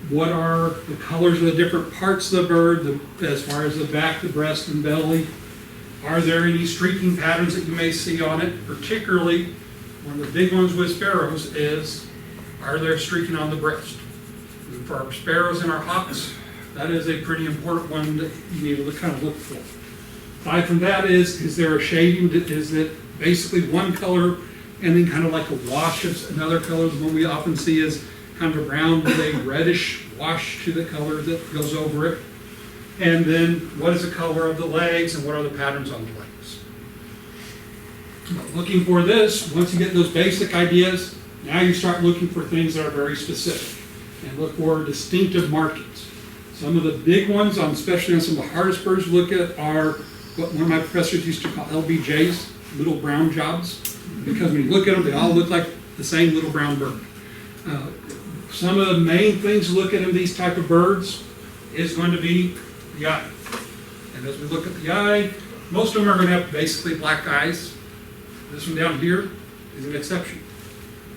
What are the colors of the different parts of the bird, as far as the back, the breast, and belly? Are there any streaking patterns that you may see on it? Particularly, one of the big ones with sparrows is, are there streaking on the breast? And for our sparrows and our hawks, that is a pretty important one that you need to kind of look for. Aside from that is there a shading? Is it basically one color and then kind of like a wash of another color? The one we often see is kind of a brown with a reddish wash to the color that goes over it. And then what is the color of the legs and what are the patterns on the legs? Looking for this, once you get those basic ideas, now you start looking for things that are very specific and look for distinctive markings. Some of the big ones, especially on some of the hardest birds to look at, are what one of my professors used to call LBJs, little brown jobs, because when you look at them, they all look like the same little brown bird. Some of the main things to look at in these type of birds is going to be the eye. And as we look at the eye, most of them are going to have basically black eyes. This one down here is an exception.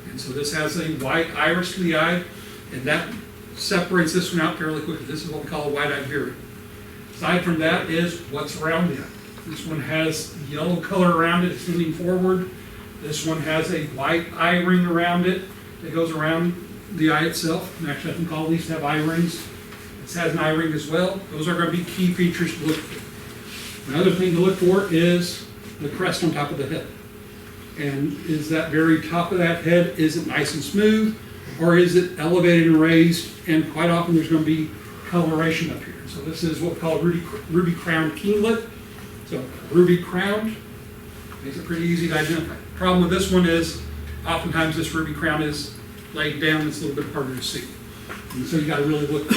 And so this has a white iris to the eye, and that separates this one out fairly quickly. This is what we call a white-eyed vireo. Aside from that is what's around the eye. This one has yellow color around it, it's leaning forward. This one has a white eye ring around it that goes around the eye itself, and actually I think all these have eye rings. This has an eye ring as well. Those are going to be key features to look for. Another thing to look for is the crest on top of the head. And is that very top of that head, is it nice and smooth, or is it elevated and raised? And quite often there's going to be coloration up here. So this is what we call ruby crowned kinglet. So ruby crowned makes it pretty easy to identify. Problem with this one is oftentimes this ruby crown is laid down, it's a little bit harder to see. And so you got to really look.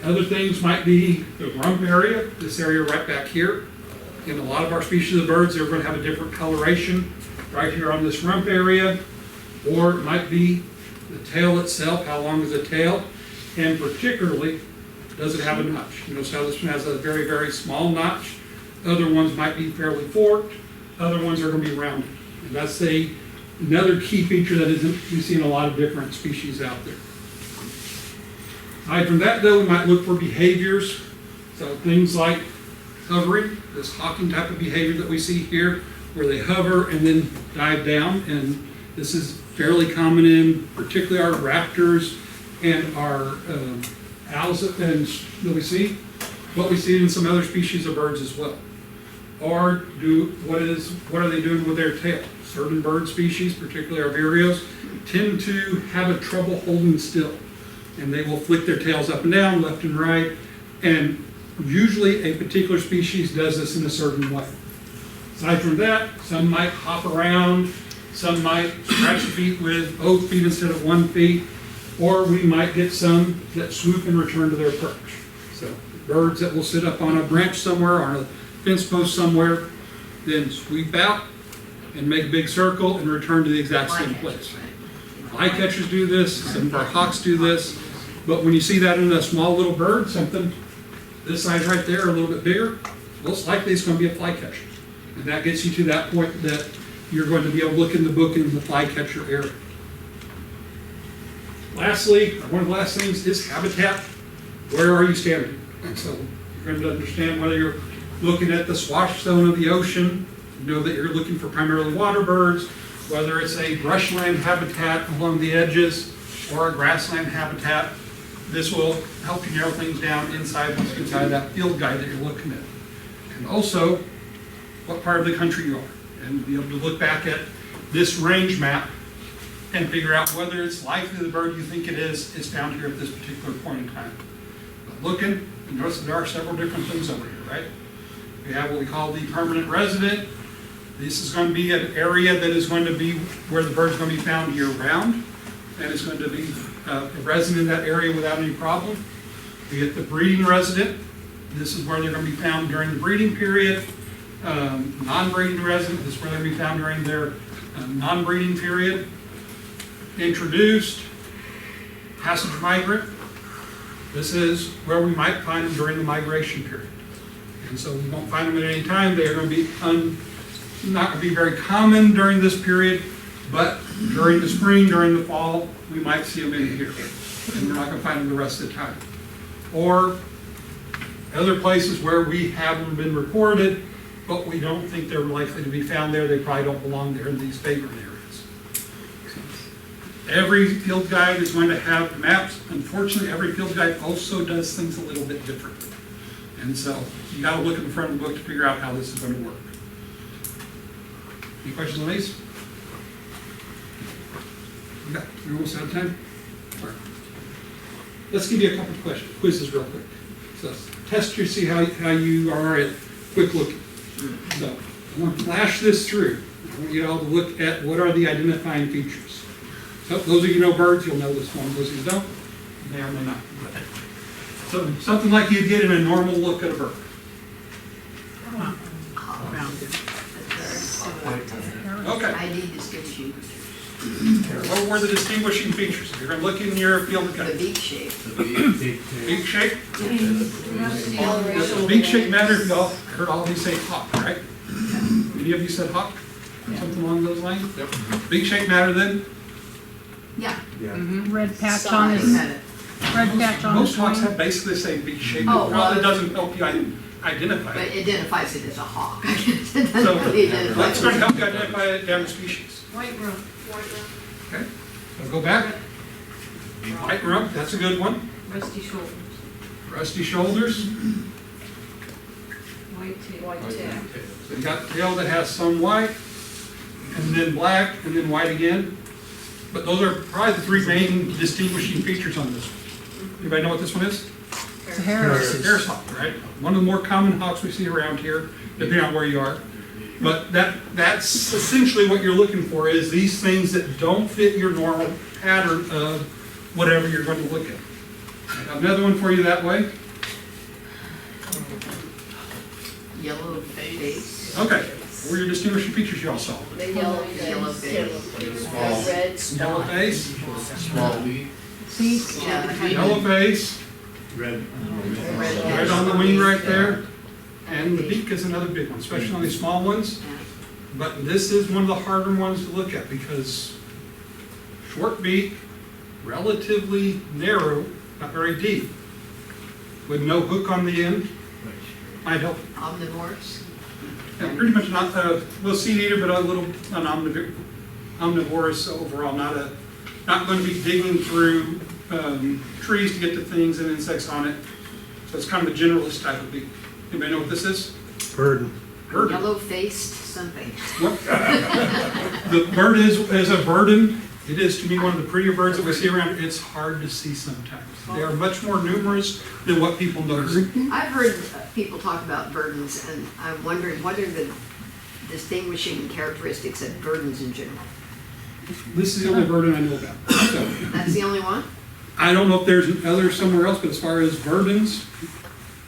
Other things might be the rump area, this area right back here. In a lot of our species of birds, they're going to have a different coloration right here on this rump area. Or it might be the tail itself, how long is the tail, and particularly, does it have a notch? You notice how this one has a very, very small notch. Other ones might be fairly forked. Other ones are going to be rounded. And that's another key feature that we see in a lot of different species out there. Aside from that, though, we might look for behaviors. So things like hovering, this hawking type of behavior that we see here, where they hover and then dive down. And this is fairly common in particularly our raptors and our owls that we see, but we see it in some other species of birds as well. Or what are they doing with their tail? Certain bird species, particularly our vireos, tend to have a trouble holding still. And they will flick their tails up and down, left and right, and usually a particular species does this in a certain way. Aside from that, some might hop around, some might scratch their feet with both feet instead of one feet, or we might get some that swoop and return to their perch. So birds that will sit up on a branch somewhere, on a fence post somewhere, then sweep out and make a big circle and return to the exact same place. Flycatchers do this, some of our hawks do this, but when you see that in a small little bird, something this size right there, a little bit bigger, most likely it's going to be a flycatcher. And that gets you to that point that you're going to be able to look in the book in the flycatcher area. Lastly, one of the last things is habitat. Where are you standing? And so you're going to understand whether you're looking at the swash zone of the ocean, you know that you're looking for primarily water birds, whether it's a brushland habitat along the edges or a grassland habitat. This will help you narrow things down inside what's inside that field guide that you're looking at. And also, what part of the country you are. And be able to look back at this range map and figure out whether it's likely the bird you think it is found here at this particular point in time. But looking, you notice that there are several different things over here, right? We have what we call the permanent resident. This is going to be an area that is going to be where the bird's going to be found year-round, and it's going to be a resident in that area without any problem. We get the breeding resident. This is where they're going to be found during the breeding period. Non-breeding resident, this is where they're going to be found during their non-breeding period. Introduced, passage migrant. This is where we might find them during the migration period. And so we won't find them at any time. They are going to be not going to be very common during this period, but during the spring, during the fall, we might see them in here. And we're not going to find them the rest of the time. Or other places where we haven't been reported, but we don't think they're likely to be found there. They probably don't belong there in these favored areas. Every field guide is going to have maps. Unfortunately, every field guide also does things a little bit differently. And so you got to look at the front of the book to figure out how this is going to work. Any questions on these? Okay, we're almost out of time. All right. Let's give you a couple of quizzes real quick. So test you, see how you are at quick looking. So I'm going to flash this through. I want you all to look at what are the identifying features. So those of you who know birds, you'll know this one. Those of you who don't, may or may not. So something like you'd get in a normal look at a bird. Okay. ID description. What were the distinguishing features? If you're going to look in your field The guide. beak shape. Beak shape? Does beak shape matter? If you all heard all of you say hawk, right? Any of you said hawk? Something along those lines? Yep. Beak shape matter then? Yeah. Yeah. Red patch on his, red patch on Most his hawks wing. have basically the same beak shape. It Oh, well, probably doesn't help you identify But it. it identifies it as a hawk. So It let's start to help you identify it down to species. White room. Okay? So go back. White rump, that's a good one. Rusty shoulders, Rusty shoulders. white tail. So you got tail that has some white, and then black, and then white again. But those are probably the three main distinguishing features on this one. Anybody know what this one is? It's a Harris. Harris hawk, right? One of the more common hawks we see around here, depending on where you are. But that's essentially what you're looking for, is these things that don't fit your normal pattern of whatever you're going to look at. I got another one for you that way. Yellow face. Okay, what were your distinguishing features you all saw? The yellow Yellow face, face. the red Yellow spot. face, Small. See, Yeah, the kind yellow of face, Red. red on the wing right there. And the beak is another big one, especially on these small ones. yeah. But this is one of the harder ones to look at because short beak, relatively narrow, not very deep, with no hook on the end, might help. Omnivores. Yeah, pretty much not a little seed eater, but a little omnivorous overall. Not going to be digging through trees to get to things and insects on it. So it's kind of a generalist type of beak. Anybody know what this is? Bird. Bird. Yellow faced something. The bird is a burden. It is, to me, one of the prettier birds that we see around. It's hard to see sometimes. They are much more numerous than what people notice. I've heard people talk about burdens, and I'm wondering, what are the distinguishing characteristics of burdens in general? This is the only burden I know about. So, That's the only one? I don't know if there's others somewhere else, but as far as burdens,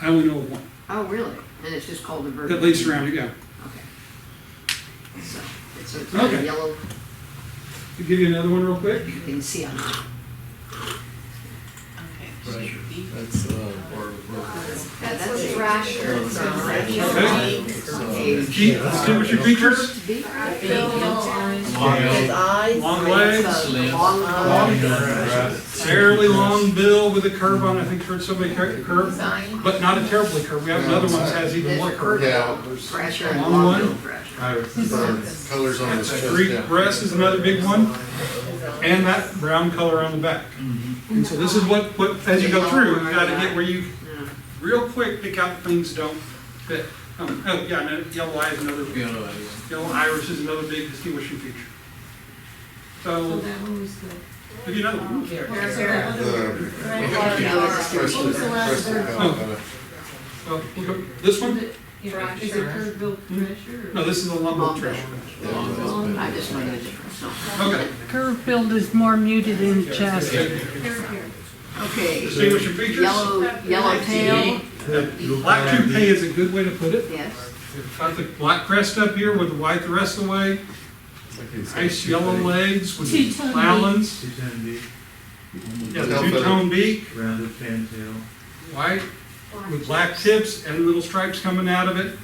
I only know of one. Oh, really? And it's just called a burden? At least around it, yeah. Okay. So, it's a Okay. yellow, To give you another one real quick. you can see on it. That's, That's a Thrasher. Okay. Keep distinguishing features. beak. His eyes. Long legs. Long, Fairly long bill with a curve on. I think I've heard somebody curve, but not a terribly curve. We have another one that has even more curve. yeah, thrasher, Long long one. bill thrasher. colors on his chest. Greek breast is another big one, and that brown color on the back. And so this is what as you go through, you got to get where you Yeah. real quick pick out things don't fit. Oh yeah, and yellow eye is another. Yellow iris is another big distinguishing feature. So So that one was the. give you another one. The So look up this one. Yeah, is it curved bill pressure? No, this is a lumbo treasure. I just know the difference. No. Okay. curve build is more muted in chest. Here. Okay, Distinguishing features. yellow tail, Black toupee is a good way to put it. yes. Got the black crest up here with the white the rest of the way. Nice yellow legs with the Two-tone talons. Two-tone beak, Yeah, the two-tone beak, rounded fantail. white with black tips and little stripes coming out of it,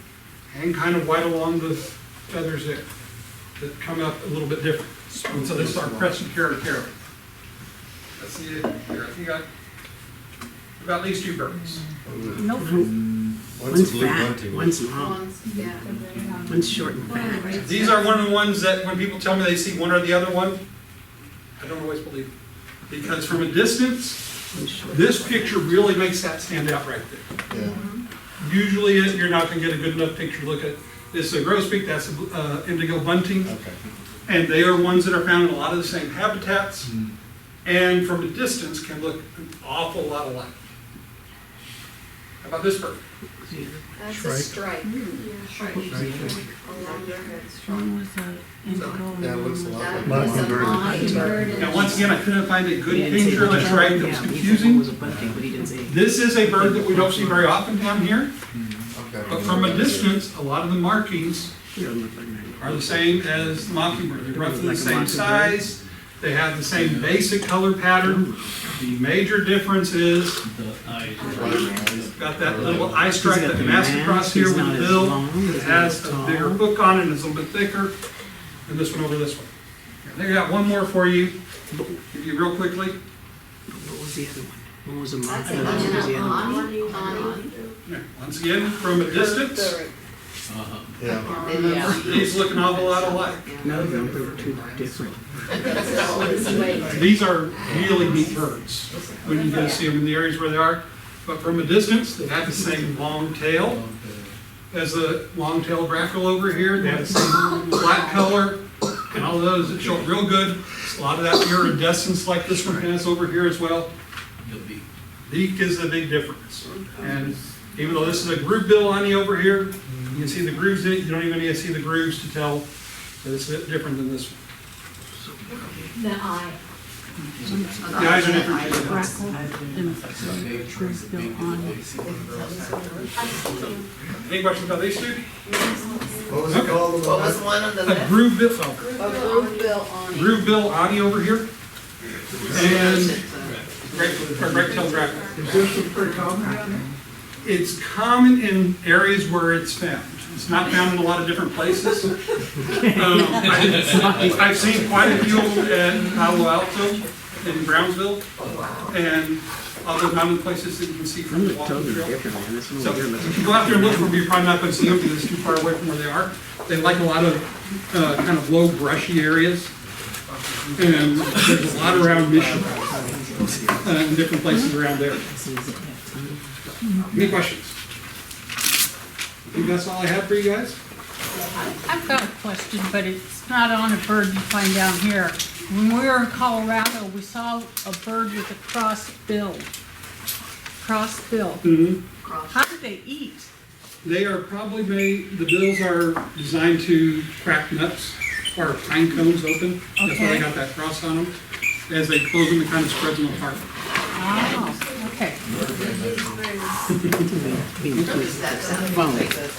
and kind of white along the feathers there that come up a little bit different. And so they start pressing carrot to carrot. Let's see it here. I think I got at least two birds. Nope. One's fat, One's long, Yeah. one's short and fat. These are one of the ones that when people tell me they see one or the other one, I don't always believe it. Because from a distance, this picture really makes that stand out right there. Yeah. Usually you're not gonna get a good enough picture to look at. This is a grosbeak, that's indigo bunting, Okay. and they are ones that are found in a lot of the same habitats, and from a distance can look an awful lot alike. How about this bird? That's a stripe. One was a indigo. That looks a lot like Mockingbird. mockingbird. Now, once again, I couldn't find a good picture of the stripe that was confusing. Was a bunting, but he didn't say. This is a bird that we don't see very often down here, Okay. but from a distance, a lot of the markings He doesn't look like that. are the same as the mockingbird. They're roughly the Like a same mockingbird? size, they have the same basic color pattern. The major difference is, got that little eye stripe that mask across here with the bill. It has a bigger hook on it and it's a little bit thicker than this one over this one. I think I got one more for you, give you real quickly. What was the other one? One was a That's mockingbird, what was the other one? on. Yeah, once again, from a distance, Yeah. These look an awful lot alike. No, they're two different. These are really neat birds when you go see them in the areas where they are. But from a distance, they have the same long tail as the long-tailed grackle over here. They have the same flat color and all those that show up real good. A lot of that iridescence like this one has over here as well. Beak is the big difference. And even though this is a groove bill on you over here, you can see the grooves in it. You don't even need to see the grooves to tell that it's a bit different than this one. The eye. The eyes are different. Grackle and groove bill on. Any questions about these two? What was it called? What was the one on the A left? groove bill, Groove bill on. groove bill Ani over here, and right-tailed grackle. Is this pretty common? It's common in areas where it's found. It's not found in a lot of different places. I've seen quite a few of them at Palo Alto in Brownsville, and other mountain places that you can see from the They're walking totally trail. different, man. This one So over here looks. if you go out there and look for them, you're probably not going to see them because it's too far away from where they are. They like a lot of kind of low brushy areas. And there's a lot around Mission, in different places around there. Any questions? I think that's all I have for you guys. I've got a question, but it's not on a bird you find down here. When we were in Colorado, we saw a bird with a crossed bill. Crossed bill. How do they eat? They are probably made, the bills are designed to crack nuts or pine cones open. That's why they Okay. got that cross on them. As they close them, it kind of spreads them apart. Oh, okay. Being too That sounds phone. like a